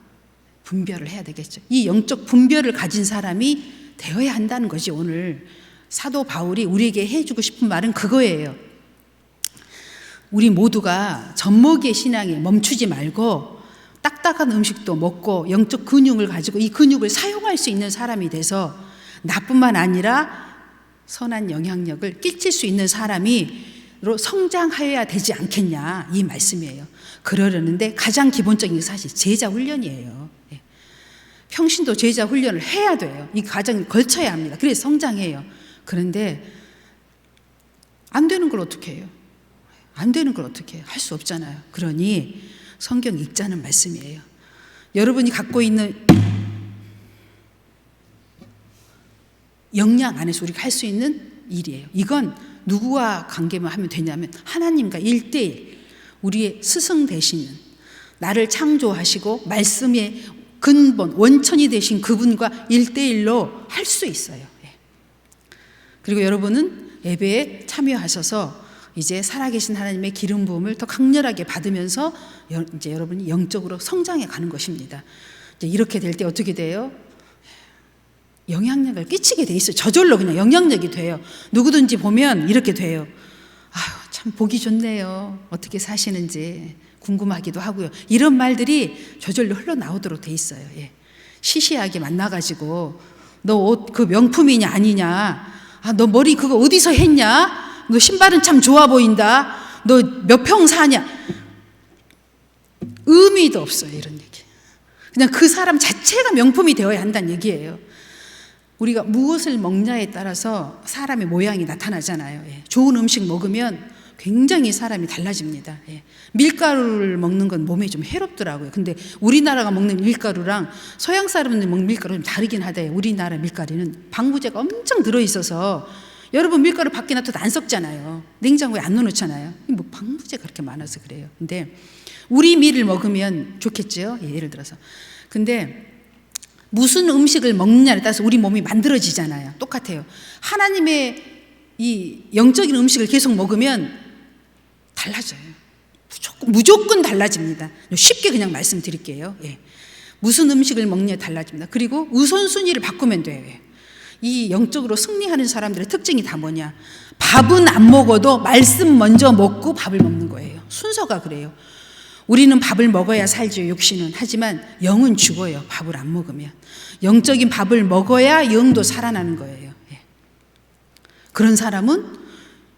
분별을 해야 되겠죠. 이 영적 분별을 가진 사람이 되어야 한다는 것이 오늘 사도 바울이 우리에게 해주고 싶은 말은 그거예요. 우리 모두가 젖먹이의 신앙에 멈추지 말고 딱딱한 음식도 먹고 영적 근육을 가지고 이 근육을 사용할 수 있는 사람이 돼서 나뿐만 아니라 선한 영향력을 끼칠 수 있는 사람이로 성장하여야 되지 않겠냐, 이 말씀이에요. 그러려는데 가장 기본적인 게 사실 제자 훈련이에요. 평신도 제자 훈련을 해야 돼요. 이 과정을 걸쳐야 합니다. 그래서 성장해요. 그런데 안 되는 걸 어떻게 해요? 안 되는 걸 어떻게 해요? 할 수 없잖아요. 그러니 성경 읽자는 말씀이에요. 여러분이 갖고 있는 역량 안에서 우리가 할 수 있는 일이에요. 이건 누구와 관계만 하면 되냐면 하나님과 1대1. 우리의 스승 되시는, 나를 창조하시고 말씀의 근본, 원천이 되신 그분과 1대1로 할 수 있어요. 그리고 여러분은 예배에 참여하셔서 이제 살아계신 하나님의 기름 부음을 더 강렬하게 받으면서 이제 여러분이 영적으로 성장해 가는 것입니다. 이제 이렇게 될 때 어떻게 돼요? 영향력을 끼치게 돼 있어요. 저절로 그냥 영향력이 돼요. 누구든지 보면 이렇게 돼요. 아유, 참 보기 좋네요. 어떻게 사시는지 궁금하기도 하고요. 이런 말들이 저절로 흘러나오도록 돼 있어요. 예. 시시하게 만나가지고 너 옷 그 명품이냐 아니냐, 아, 너 머리 그거 어디서 했냐, 너 신발은 참 좋아 보인다, 너 몇 평 사냐, 의미도 없어요. 이런 얘기. 그냥 그 사람 자체가 명품이 되어야 한다는 얘기예요. 우리가 무엇을 먹냐에 따라서 사람의 모양이 나타나잖아요. 예. 좋은 음식 먹으면 굉장히 사람이 달라집니다. 예. 밀가루를 먹는 건 몸에 좀 해롭더라고요. 근데 우리나라가 먹는 밀가루랑 서양 사람들 먹는 밀가루는 좀 다르긴 하대요. 우리나라 밀가루는 방부제가 엄청 들어있어서 여러분 밀가루 밖에 놔둬도 안 썩잖아요. 냉장고에 안 넣어놓잖아요. 뭐 방부제가 그렇게 많아서 그래요. 근데 우리 밀을 먹으면 좋겠죠. 예, 예를 들어서. 근데 무슨 음식을 먹느냐에 따라서 우리 몸이 만들어지잖아요. 똑같아요. 하나님의 이 영적인 음식을 계속 먹으면 달라져요. 무조건 달라집니다. 쉽게 그냥 말씀드릴게요. 예. 무슨 음식을 먹느냐에 달라집니다. 그리고 우선순위를 바꾸면 돼요. 예. 이 영적으로 승리하는 사람들의 특징이 다 뭐냐? 밥은 안 먹어도 말씀 먼저 먹고 밥을 먹는 거예요. 순서가 그래요. 우리는 밥을 먹어야 살죠, 육신은. 하지만 영은 죽어요, 밥을 안 먹으면. 영적인 밥을 먹어야 영도 살아나는 거예요. 예. 그런 사람은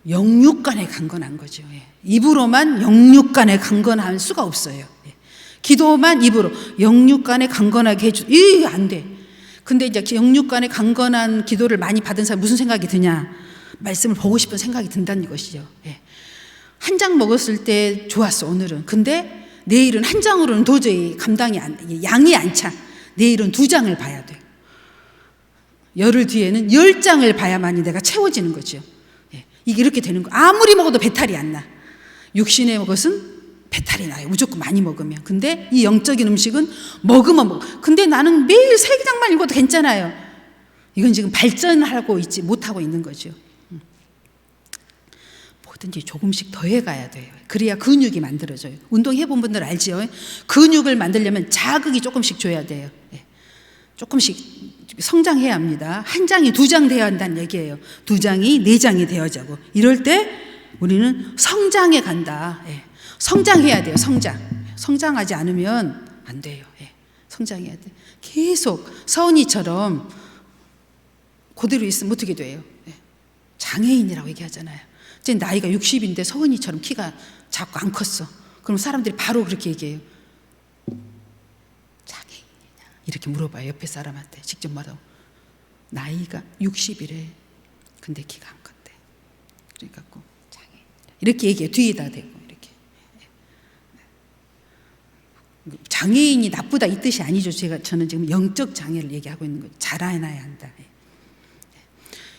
영육간에 강건한 거죠. 예. 입으로만 영육간에 강건할 수가 없어요. 예. 기도만 입으로 영육간에 강건하게 해주, 이게 안 돼. 근데 이제 영육간에 강건한 기도를 많이 받은 사람 무슨 생각이 드냐? 말씀을 보고 싶은 생각이 든다는 것이죠. 예. 한 장 먹었을 때 좋았어, 오늘은. 근데 내일은 한 장으로는 도저히 양이 안 차. 내일은 2장을 봐야 돼요. 열흘 뒤에는 10장을 봐야만이 내가 채워지는 거죠. 예. 이게 이렇게 되는 거. 아무리 먹어도 배탈이 안 나. 육신의 것은 배탈이 나요. 무조건 많이 먹으면. 근데 이 영적인 음식은 먹으면 먹어. 근데 나는 매일 3장만 읽어도 괜찮아요. 이건 지금 발전하고 있지 못하고 있는 거죠. 뭐든지 조금씩 더 해가야 돼요. 그래야 근육이 만들어져요. 운동해본 분들 알지요? 근육을 만들려면 자극이 조금씩 줘야 돼요. 조금씩 성장해야 합니다. 한 장이 2장 돼야 한다는 얘기예요. 2장이 4장이 되어자고. 이럴 때 우리는 성장해 간다. 성장해야 돼요. 성장하지 않으면 안 돼요. 성장해야 돼. 계속 서은이처럼 그대로 있으면 어떻게 돼요? 장애인이라고 얘기하잖아요. 제 나이가 60인데 서은이처럼 키가 자꾸 안 컸어. 그럼 사람들이 바로 그렇게 얘기해요. 장애인이냐? 이렇게 물어봐요. 옆에 사람한테 직접 말하고. 나이가 60이래. 근데 키가 안 컸대. 그러니까 장애인. 이렇게 얘기해요. 뒤에다 대고 이렇게. 장애인이 나쁘다 이 뜻이 아니죠. 저는 지금 영적 장애를 얘기하고 있는 거예요. 자라나야 한다.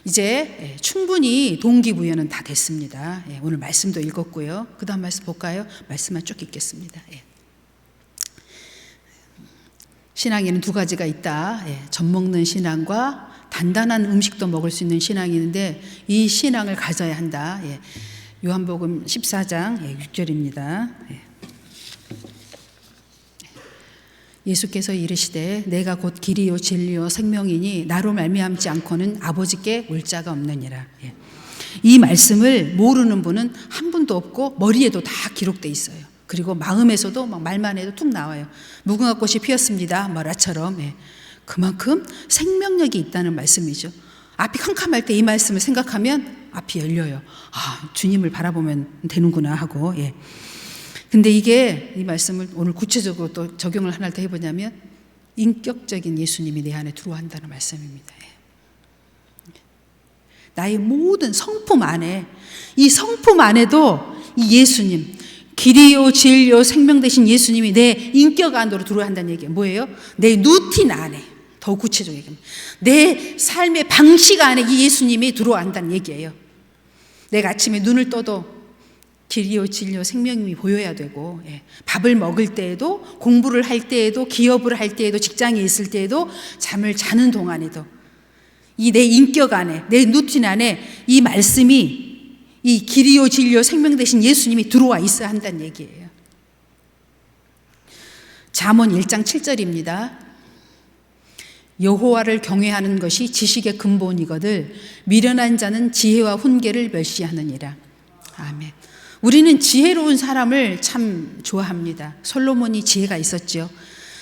이제 충분히 동기부여는 다 됐습니다. 오늘 말씀도 읽었고요. 그 다음 말씀 볼까요? 말씀만 쭉 읽겠습니다. 신앙에는 2가지가 있다. 젖먹는 신앙과 단단한 음식도 먹을 수 있는 신앙이 있는데 이 신앙을 가져야 한다. 요한복음 14장 6절입니다. 예수께서 이르시되 내가 곧 길이요 진리요 생명이니 나로 말미암지 않고는 아버지께 올 자가 없느니라. 이 말씀을 모르는 분은 한 분도 없고 머리에도 다 기록돼 있어요. 그리고 마음에서도 막 말만 해도 툭 나와요. 무궁화 꽃이 피었습니다 말아처럼. 그만큼 생명력이 있다는 말씀이죠. 앞이 캄캄할 때 이 말씀을 생각하면 앞이 열려요. 아, 주님을 바라보면 되는구나 하고. 근데 이게 이 말씀을 오늘 구체적으로 또 적용을 하나 더 해보냐면 인격적인 예수님이 내 안에 들어온다는 말씀입니다. 나의 모든 성품 안에, 이 성품 안에도 이 예수님, 길이요 진리요 생명 되신 예수님이 내 인격 안으로 들어온다는 얘기예요. 뭐예요? 내 루틴 안에, 더 구체적으로 얘기합니다. 내 삶의 방식 안에 이 예수님이 들어온다는 얘기예요. 내가 아침에 눈을 떠도 길이요 진리요 생명이 보여야 되고, 밥을 먹을 때에도, 공부를 할 때에도, 기업을 할 때에도, 직장에 있을 때에도, 잠을 자는 동안에도 이 내 인격 안에, 내 루틴 안에 이 말씀이, 이 길이요 진리요 생명 되신 예수님이 들어와 있어야 한다는 얘기예요. 잠언 1장 7절입니다. 여호와를 경외하는 것이 지식의 근본이거늘 미련한 자는 지혜와 훈계를 멸시하느니라. 아멘. 우리는 지혜로운 사람을 참 좋아합니다. 솔로몬이 지혜가 있었죠.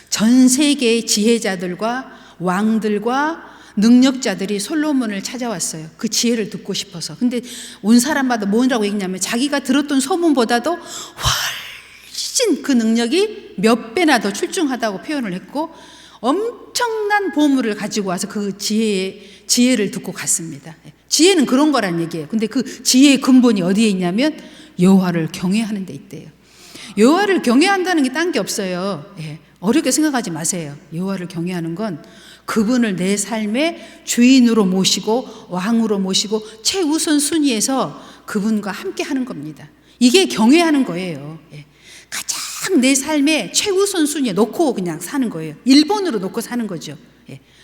전 세계의 지혜자들과 왕들과 능력자들이 솔로몬을 찾아왔어요. 그 지혜를 듣고 싶어서. 근데 온 사람마다 뭐라고 얘기냐면 자기가 들었던 소문보다도 훨씬 그 능력이 몇 배나 더 출중하다고 표현을 했고, 엄청난 보물을 가지고 와서 그 지혜를 듣고 갔습니다. 지혜는 그런 거란 얘기예요. 근데 그 지혜의 근본이 어디에 있냐면 여호와를 경외하는 데 있대요. 여호와를 경외한다는 게 딴 게 없어요. 어렵게 생각하지 마세요. 여호와를 경외하는 건 그분을 내 삶의 주인으로 모시고 왕으로 모시고 최우선 순위에서 그분과 함께 하는 겁니다. 이게 경외하는 거예요. 가장 내 삶의 최우선 순위에 놓고 그냥 사는 거예요. 1번으로 놓고 사는 거죠.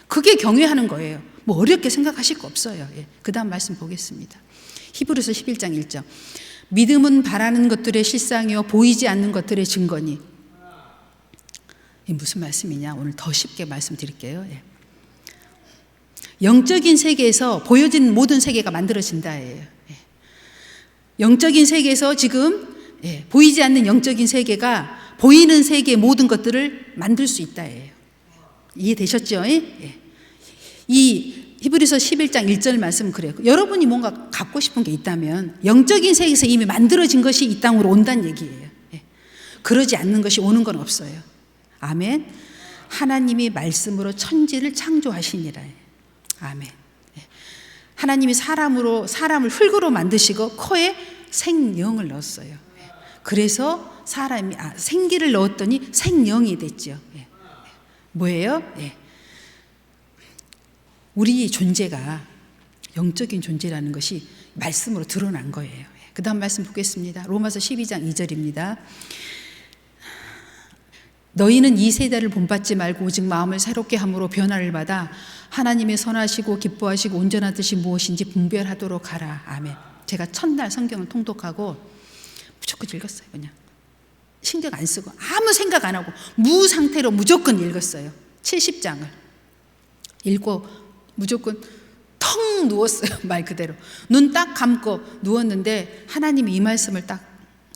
그게 경외하는 거예요. 뭐 어렵게 생각하실 거 없어요. 그 다음 말씀 보겠습니다. 히브리서 11장 1절. 믿음은 바라는 것들의 실상이요 보이지 않는 것들의 증거니. 이 무슨 말씀이냐? 오늘 더 쉽게 말씀드릴게요. 영적인 세계에서 보여진 모든 세계가 만들어진다예요. 영적인 세계에서 지금 보이지 않는 영적인 세계가 보이는 세계의 모든 것들을 만들 수 있다예요. 이해되셨죠? 이 히브리서 11장 1절 말씀은 그래요. 여러분이 뭔가 갖고 싶은 게 있다면 영적인 세계에서 이미 만들어진 것이 이 땅으로 온다는 얘기예요. 그러지 않는 것이 오는 건 없어요. 아멘. 하나님이 말씀으로 천지를 창조하시니라. 아멘. 하나님이 사람을 흙으로 만드시고 코에 생명을 넣었어요. 그래서 사람이 생기를 넣었더니 생명이 됐죠. 뭐예요? 우리 존재가 영적인 존재라는 것이 말씀으로 드러난 거예요. 그 다음 말씀 보겠습니다. 로마서 12장 2절입니다. 너희는 이 세대를 본받지 말고 오직 마음을 새롭게 함으로 변화를 받아 하나님의 선하시고 기뻐하시고 온전한 뜻이 무엇인지 분별하도록 하라. 아멘. 제가 첫날 성경을 통독하고 무조건 읽었어요. 그냥 신경 안 쓰고 아무 생각 안 하고 무상태로 무조건 읽었어요. 70장을 읽고 무조건 텅 누웠어요. 말 그대로 눈 딱 감고 누웠는데 하나님이 이 말씀을 딱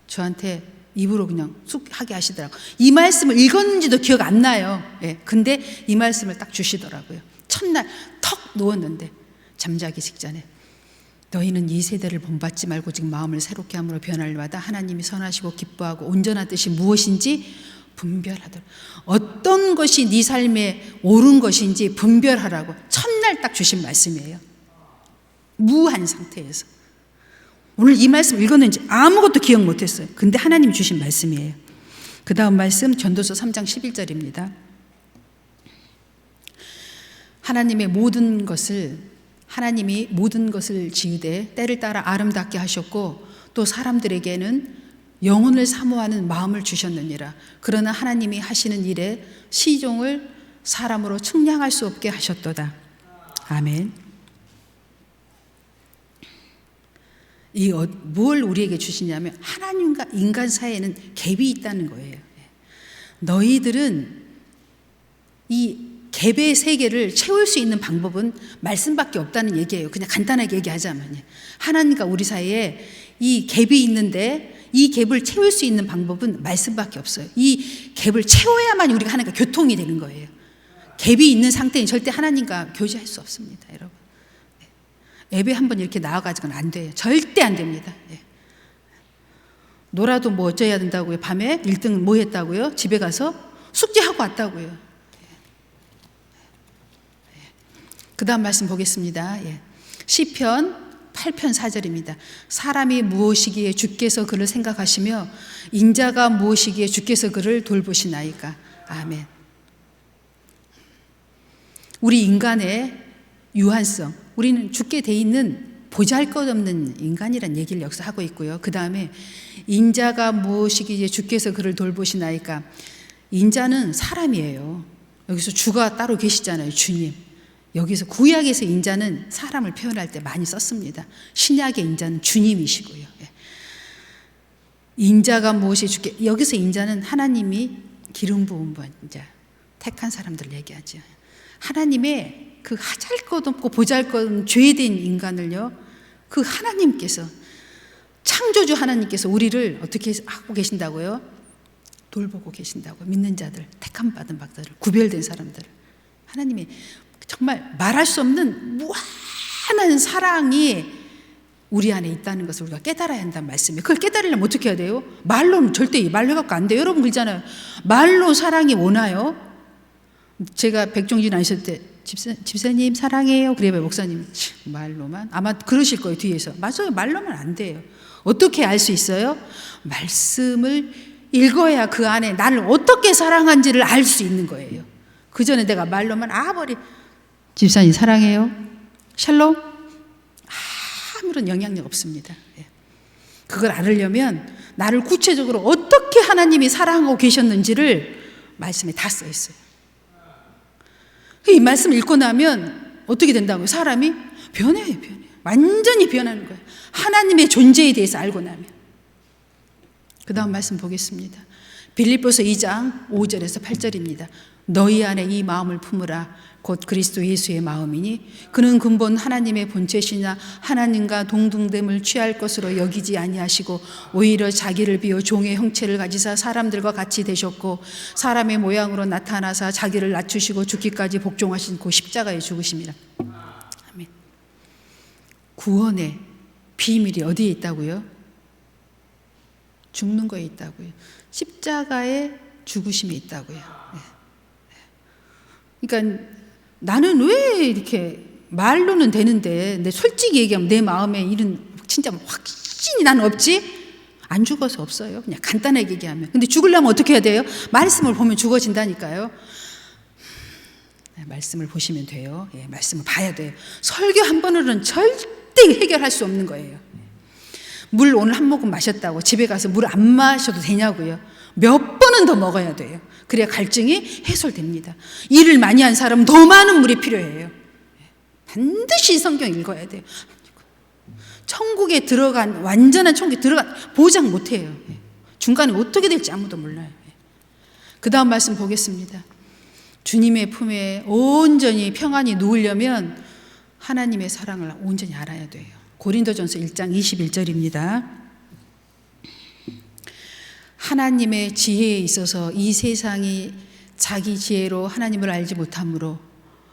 저한테 입으로 그냥 쑥 하게 하시더라고요. 이 말씀을 읽었는지도 기억 안 나요. 근데 이 말씀을 딱 주시더라고요. 첫날 턱 누웠는데 잠자기 직전에 너희는 이 세대를 본받지 말고 지금 마음을 새롭게 함으로 변화를 받아 하나님이 선하시고 기뻐하고 온전한 뜻이 무엇인지 분별하도록. 어떤 것이 네 삶에 옳은 것인지 분별하라고 첫날 딱 주신 말씀이에요. 무한 상태에서. 오늘 이 말씀 읽었는지 아무것도 기억 못했어요. 근데 하나님 주신 말씀이에요. 그 다음 말씀 전도서 3장 11절입니다. 하나님이 모든 것을 지으되 때를 따라 아름답게 하셨고 또 사람들에게는 영혼을 사모하는 마음을 주셨느니라. 그러나 하나님이 하시는 일에 시종을 사람으로 측량할 수 없게 하셨도다. 아멘. 뭘 우리에게 주시냐면 하나님과 인간 사이에는 갭이 있다는 거예요. 너희들은 이 갭의 세계를 채울 수 있는 방법은 말씀밖에 없다는 얘기예요. 그냥 간단하게 얘기하자면 하나님과 우리 사이에 이 갭이 있는데 이 갭을 채울 수 있는 방법은 말씀밖에 없어요. 이 갭을 채워야만 우리가 하나님과 교통이 되는 거예요. 갭이 있는 상태는 절대 하나님과 교제할 수 없습니다, 여러분. 예배 한번 이렇게 나와가지고는 안 돼요. 절대 안 됩니다. 놀아도 뭐 어쩌야 된다고요? 밤에 1등 뭐 했다고요? 집에 가서 숙제하고 왔다고요. 그 다음 말씀 보겠습니다. 시편 8편 4절입니다. 사람이 무엇이기에 주께서 그를 생각하시며 인자가 무엇이기에 주께서 그를 돌보시나이까. 아멘. 우리 인간의 유한성, 우리는 죽게 돼 있는 보잘것없는 인간이란 얘기를 여기서 하고 있고요. 그 다음에 인자가 무엇이기에 주께서 그를 돌보시나이까. 인자는 사람이에요. 여기서 주가 따로 계시잖아요. 주님. 여기서 구약에서 인자는 사람을 표현할 때 많이 썼습니다. 신약의 인자는 주님이시고요. 인자가 무엇이 주께, 여기서 인자는 하나님이 기름 부은 분, 인자, 택한 사람들을 얘기하죠. 하나님의 그 하잘것없고 보잘것없는 죄된 인간을요, 그 하나님께서, 창조주 하나님께서 우리를 어떻게 하고 계신다고요? 돌보고 계신다고. 믿는 자들, 택함 받은 박들을, 구별된 사람들, 하나님이 정말 말할 수 없는 무한한 사랑이 우리 안에 있다는 것을 우리가 깨달아야 한다는 말씀이에요. 그걸 깨달으려면 어떻게 해야 돼요? 말로는 절대, 말로 해갖고 안 돼요. 여러분 그러잖아요. 말로 사랑이 오나요? 제가 백종진 아셨을 때 집사님 사랑해요. 그래봐요. 목사님 말로만. 아마 그러실 거예요. 뒤에서. 맞아요. 말로만 안 돼요. 어떻게 알 수 있어요? 말씀을 읽어야 그 안에 나를 어떻게 사랑한지를 알 수 있는 거예요. 그 전에 내가 말로만 집사님 사랑해요. 샬롬. 아무런 영향력 없습니다. 그걸 알으려면 나를 구체적으로 어떻게 하나님이 사랑하고 계셨는지를 말씀에 다 써 있어요. 이 말씀 읽고 나면 어떻게 된다고요? 사람이 변해요. 완전히 변하는 거예요. 하나님의 존재에 대해서 알고 나면. 그 다음 말씀 보겠습니다. 빌립보서 2장 5절에서 8절입니다. 너희 안에 이 마음을 품으라. 곧 그리스도 예수의 마음이니 그는 근본 하나님의 본체시나 하나님과 동등됨을 취할 것으로 여기지 아니하시고 오히려 자기를 비워 종의 형체를 가지사 사람들과 같이 되셨고 사람의 모양으로 나타나사 자기를 낮추시고 죽기까지 복종하신 그 십자가에 죽으심이라. 아멘. 구원의 비밀이 어디에 있다고요? 죽는 거에 있다고요. 십자가에 죽으심이 있다고요. 그러니까 나는 왜 이렇게 말로는 되는데 내 솔직히 얘기하면 내 마음에 이런 진짜 확신이 나는 없지? 안 죽어서 없어요. 그냥 간단하게 얘기하면. 근데 죽으려면 어떻게 해야 돼요? 말씀을 보면 죽어진다니까요. 말씀을 보시면 돼요. 말씀을 봐야 돼요. 설교 한 번으로는 절대 해결할 수 없는 거예요. 물 오늘 한 모금 마셨다고 집에 가서 물 안 마셔도 되냐고요. 몇 번은 더 먹어야 돼요. 그래야 갈증이 해소됩니다. 일을 많이 한 사람은 더 많은 물이 필요해요. 반드시 성경 읽어야 돼요. 천국에 들어간, 완전한 천국에 들어간 보장 못해요. 중간에 어떻게 될지 아무도 몰라요. 그 다음 말씀 보겠습니다. 주님의 품에 온전히 평안히 누우려면 하나님의 사랑을 온전히 알아야 돼요. 고린도전서 1장 21절입니다. 하나님의 지혜에 있어서 이 세상이 자기 지혜로 하나님을 알지 못하므로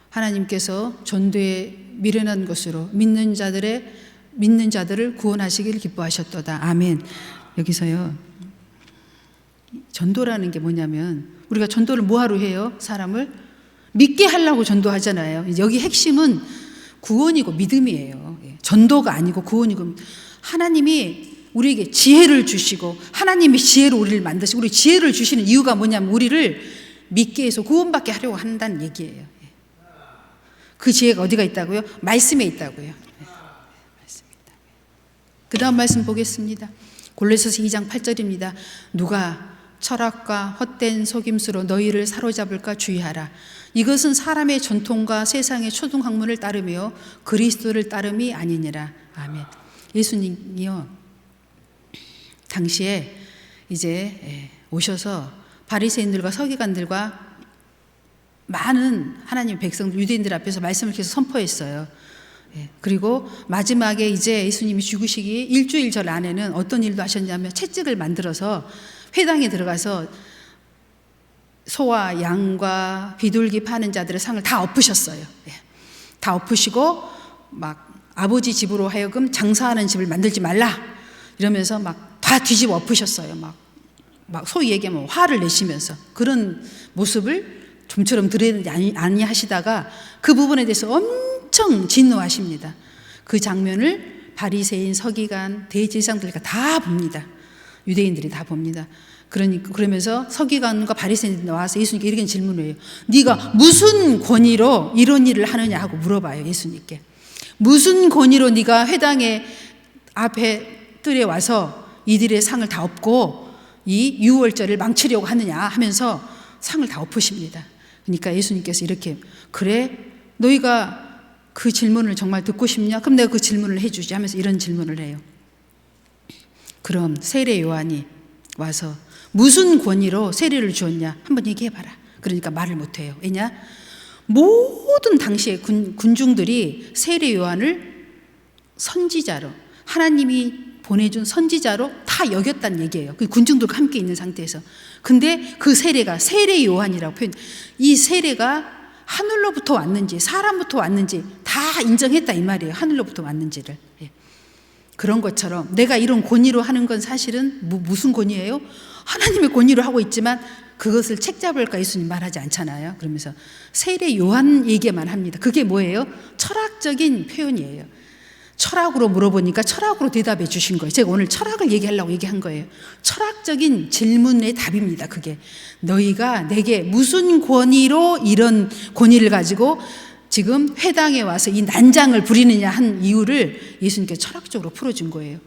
하나님께서 전도에 미련한 것으로 믿는 자들을 구원하시기를 기뻐하셨도다. 아멘. 여기서요. 전도라는 게 뭐냐면 우리가 전도를 뭐하러 해요? 사람을 믿게 하려고 전도하잖아요. 여기 핵심은 구원이고 믿음이에요. 전도가 아니고 구원이고 하나님이 우리에게 지혜를 주시고 하나님이 지혜로 우리를 만드시고 우리 지혜를 주시는 이유가 뭐냐면 우리를 믿게 해서 구원받게 하려고 한다는 얘기예요. 그 지혜가 어디가 있다고요? 말씀에 있다고요. 그 다음 말씀 보겠습니다. 골로새서 2장 8절입니다. 누가 철학과 헛된 속임수로 너희를 사로잡을까 주의하라. 이것은 사람의 전통과 세상의 초등학문을 따르며 그리스도를 따름이 아니니라. 아멘. 예수님이요. 당시에 이제 오셔서 바리새인들과 서기관들과 많은 하나님 백성들 유대인들 앞에서 말씀을 계속 선포했어요. 그리고 마지막에 이제 예수님이 죽으시기 일주일 전 안에는 어떤 일도 하셨냐면 채찍을 만들어서 회당에 들어가서 소와 양과 비둘기 파는 자들의 상을 다 엎으셨어요. 다 엎으시고 막 아버지 집으로 하여금 장사하는 집을 만들지 말라 이러면서 막 다 뒤집어 엎으셨어요. 막 소위 얘기하면 화를 내시면서 그런 모습을 좀처럼 드리지 아니하시다가 그 부분에 대해서 엄청 진노하십니다. 그 장면을 바리새인, 서기관, 대제사장들이 다 봅니다. 유대인들이 다 봅니다. 그러면서 서기관과 바리새인들이 나와서 예수님께 이렇게 질문을 해요. 네가 무슨 권위로 이런 일을 하느냐 하고 물어봐요. 예수님께. 무슨 권위로 네가 회당의 앞에 뜰에 와서 이들의 상을 다 엎고 이 유월절을 망치려고 하느냐 하면서 상을 다 엎으십니다. 그러니까 예수님께서 이렇게, 그래 너희가 그 질문을 정말 듣고 싶냐? 그럼 내가 그 질문을 해주지 하면서 이런 질문을 해요. 그럼 세례 요한이 와서 무슨 권위로 세례를 주었냐? 한번 얘기해봐라. 그러니까 말을 못해요. 왜냐? 모든 당시의 군중들이 세례 요한을 선지자로, 하나님이 보내준 선지자로 다 여겼다는 얘기예요. 그 군중들과 함께 있는 상태에서. 근데 그 세례가 세례 요한이라고 표현, 이 세례가 하늘로부터 왔는지 사람부터 왔는지 다 인정했다 이 말이에요. 하늘로부터 왔는지를. 그런 것처럼 내가 이런 권위로 하는 건 사실은 무슨 권위예요? 하나님의 권위로 하고 있지만 그것을 책잡을까 예수님 말하지 않잖아요. 그러면서 세례 요한 얘기만 합니다. 그게 뭐예요? 철학적인 표현이에요. 철학으로 물어보니까 철학으로 대답해 주신 거예요. 제가 오늘 철학을 얘기하려고 얘기한 거예요. 철학적인 질문의 답입니다. 그게 너희가 내게 무슨 권위로 이런 권위를 가지고 지금 회당에 와서 이 난장을 부리느냐 한 이유를 예수님께서 철학적으로 풀어준 거예요.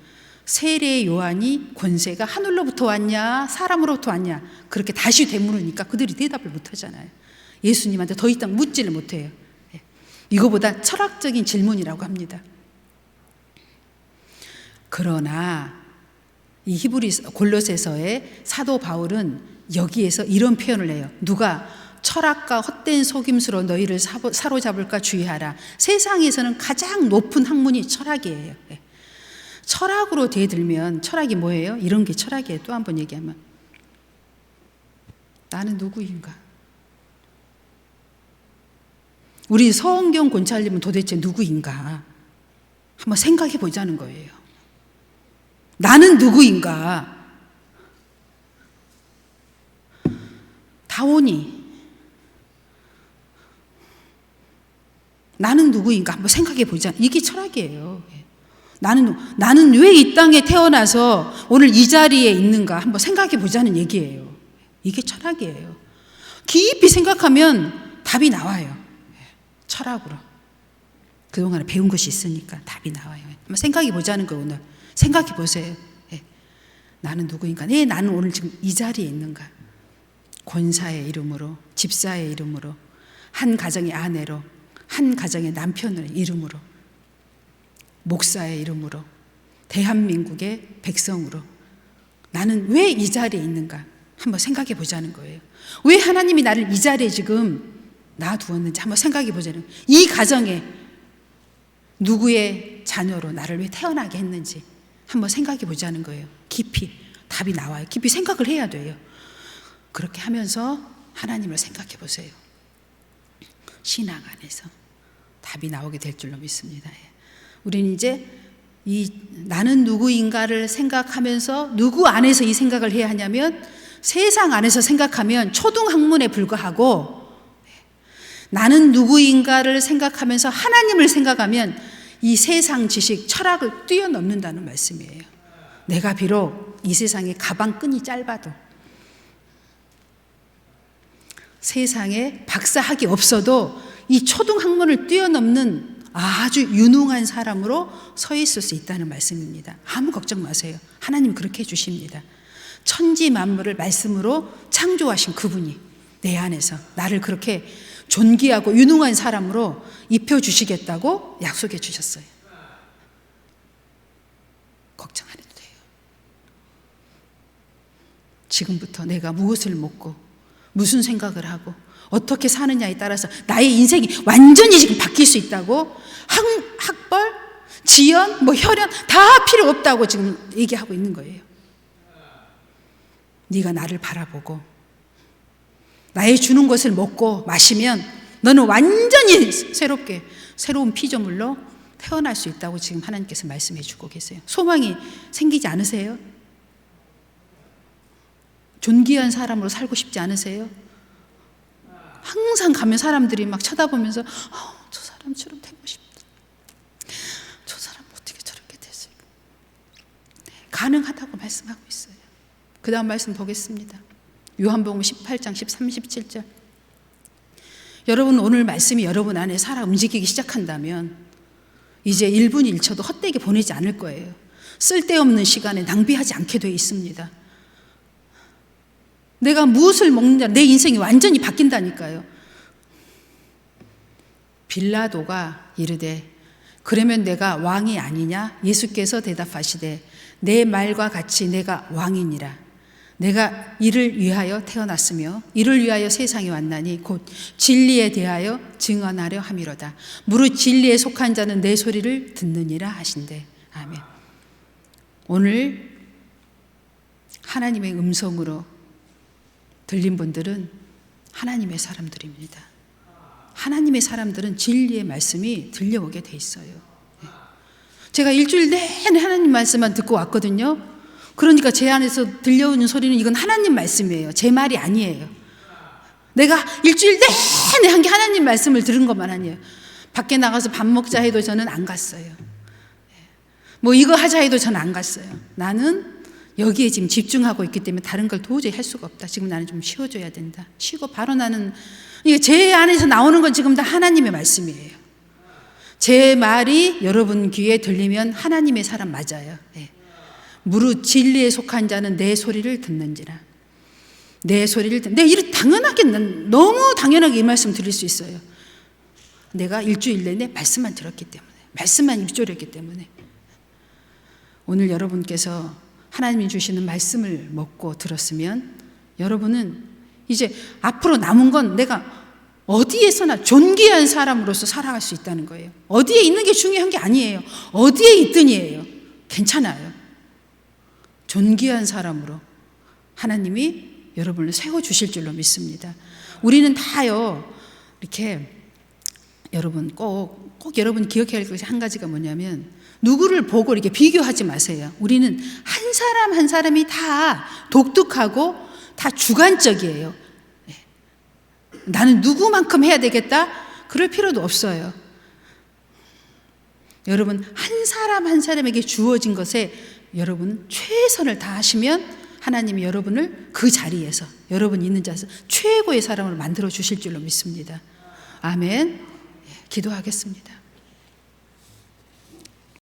세례 요한이 권세가 하늘로부터 왔냐 사람으로부터 왔냐 그렇게 다시 되물으니까 그들이 대답을 못하잖아요. 예수님한테 더 이상 묻지를 못해요. 이거보다 철학적인 질문이라고 합니다. 그러나 이 골로새서의 사도 바울은 여기에서 이런 표현을 해요. 누가 철학과 헛된 속임수로 너희를 사로잡을까 주의하라. 세상에서는 가장 높은 학문이 철학이에요. 철학으로 대들면 철학이 뭐예요? 이런 게 철학이에요. 또 한 번 얘기하면 나는 누구인가? 우리 서원경 권찰님은 도대체 누구인가? 한번 생각해 보자는 거예요. 나는 누구인가? 다온이 나는 누구인가 한번 생각해 보자. 이게 철학이에요. 나는 왜 이 땅에 태어나서 오늘 이 자리에 있는가 한번 생각해 보자는 얘기예요. 이게 철학이에요. 깊이 생각하면 답이 나와요. 철학으로. 그동안에 배운 것이 있으니까 답이 나와요. 한번 생각해 보자는 거예요. 오늘 생각해 보세요. 나는 누구인가? 나는 오늘 지금 이 자리에 있는가? 권사의 이름으로, 집사의 이름으로, 한 가정의 아내로, 한 가정의 남편의 이름으로, 목사의 이름으로, 대한민국의 백성으로 나는 왜 이 자리에 있는가? 한번 생각해 보자는 거예요. 왜 하나님이 나를 이 자리에 지금 놔두었는지 한번 생각해 보자는 거예요. 이 가정에 누구의 자녀로 나를 왜 태어나게 했는지 한번 생각해 보자는 거예요. 깊이 답이 나와요. 깊이 생각을 해야 돼요. 그렇게 하면서 하나님을 생각해 보세요. 신앙 안에서 답이 나오게 될 줄로 믿습니다. 우리는 이제 이 나는 누구인가를 생각하면서 누구 안에서 이 생각을 해야 하냐면 세상 안에서 생각하면 초등학문에 불과하고 나는 누구인가를 생각하면서 하나님을 생각하면 이 세상 지식, 철학을 뛰어넘는다는 말씀이에요. 내가 비록 이 세상에 가방끈이 짧아도 세상에 박사학위 없어도 이 초등학문을 뛰어넘는 아주 유능한 사람으로 서 있을 수 있다는 말씀입니다. 아무 걱정 마세요. 하나님 그렇게 해주십니다. 천지 만물을 말씀으로 창조하신 그분이 내 안에서 나를 그렇게 존귀하고 유능한 사람으로 입혀주시겠다고 약속해 주셨어요. 걱정 안 해도 돼요. 지금부터 내가 무엇을 먹고 무슨 생각을 하고 어떻게 사느냐에 따라서 나의 인생이 완전히 지금 바뀔 수 있다고 학벌, 지연, 혈연 다 필요 없다고 지금 얘기하고 있는 거예요. 네가 나를 바라보고 나의 주는 것을 먹고 마시면 너는 완전히 새로운 피조물로 태어날 수 있다고 지금 하나님께서 말씀해 주고 계세요. 소망이 생기지 않으세요? 존귀한 사람으로 살고 싶지 않으세요? 항상 가면 사람들이 막 쳐다보면서 저 사람처럼 되고 싶다. 저 사람 어떻게 저렇게 됐을까? 가능하다고 말씀하고 있어요. 그 다음 말씀 보겠습니다. 요한복음 18장 13, 17절. 여러분 오늘 말씀이 여러분 안에 살아 움직이기 시작한다면 이제 1분 1초도 헛되게 보내지 않을 거예요. 쓸데없는 시간에 낭비하지 않게 돼 있습니다. 내가 무엇을 먹느냐, 내 인생이 완전히 바뀐다니까요. 빌라도가 이르되 그러면 내가 왕이 아니냐? 예수께서 대답하시되 내 말과 같이 내가 왕이니라. 내가 이를 위하여 태어났으며 이를 위하여 세상에 왔나니 곧 진리에 대하여 증언하려 함이로다. 무릇 진리에 속한 자는 내 소리를 듣느니라 하신대. 아멘. 오늘 하나님의 음성으로 들린 분들은 하나님의 사람들입니다. 하나님의 사람들은 진리의 말씀이 들려오게 돼 있어요. 제가 일주일 내내 하나님 말씀만 듣고 왔거든요. 그러니까 제 안에서 들려오는 소리는 이건 하나님 말씀이에요. 제 말이 아니에요. 내가 일주일 내내 한 게 하나님 말씀을 들은 것만 아니에요. 밖에 나가서 밥 먹자 해도 저는 안 갔어요. 뭐 이거 하자 해도 저는 안 갔어요. 나는 여기에 지금 집중하고 있기 때문에 다른 걸 도저히 할 수가 없다. 지금 나는 좀 쉬어줘야 된다. 쉬고 바로 나는, 이게 제 안에서 나오는 건 지금 다 하나님의 말씀이에요. 제 말이 여러분 귀에 들리면 하나님의 사람 맞아요. 무릇 진리에 속한 자는 내 소리를 듣는지라. 내 소리를 듣는, 이렇게 당연하게, 너무 당연하게 이 말씀 드릴 수 있어요. 내가 일주일 내내 말씀만 들었기 때문에, 말씀만 입조렸기 때문에. 오늘 여러분께서 하나님이 주시는 말씀을 먹고 들었으면 여러분은 이제 앞으로 남은 건 내가 어디에서나 존귀한 사람으로서 살아갈 수 있다는 거예요. 어디에 있는 게 중요한 게 아니에요. 어디에 있든이에요. 괜찮아요. 존귀한 사람으로 하나님이 여러분을 세워주실 줄로 믿습니다. 우리는 다요, 이렇게 여러분 꼭 여러분 기억해야 할 것이 한 가지가 뭐냐면, 누구를 보고 이렇게 비교하지 마세요. 우리는 한 사람 한 사람이 다 독특하고 다 주관적이에요. 나는 누구만큼 해야 되겠다? 그럴 필요도 없어요. 여러분 한 사람 한 사람에게 주어진 것에 여러분 최선을 다하시면 하나님이 여러분을 그 자리에서, 여러분 있는 자리에서 최고의 사람을 만들어 주실 줄로 믿습니다. 아멘. 기도하겠습니다.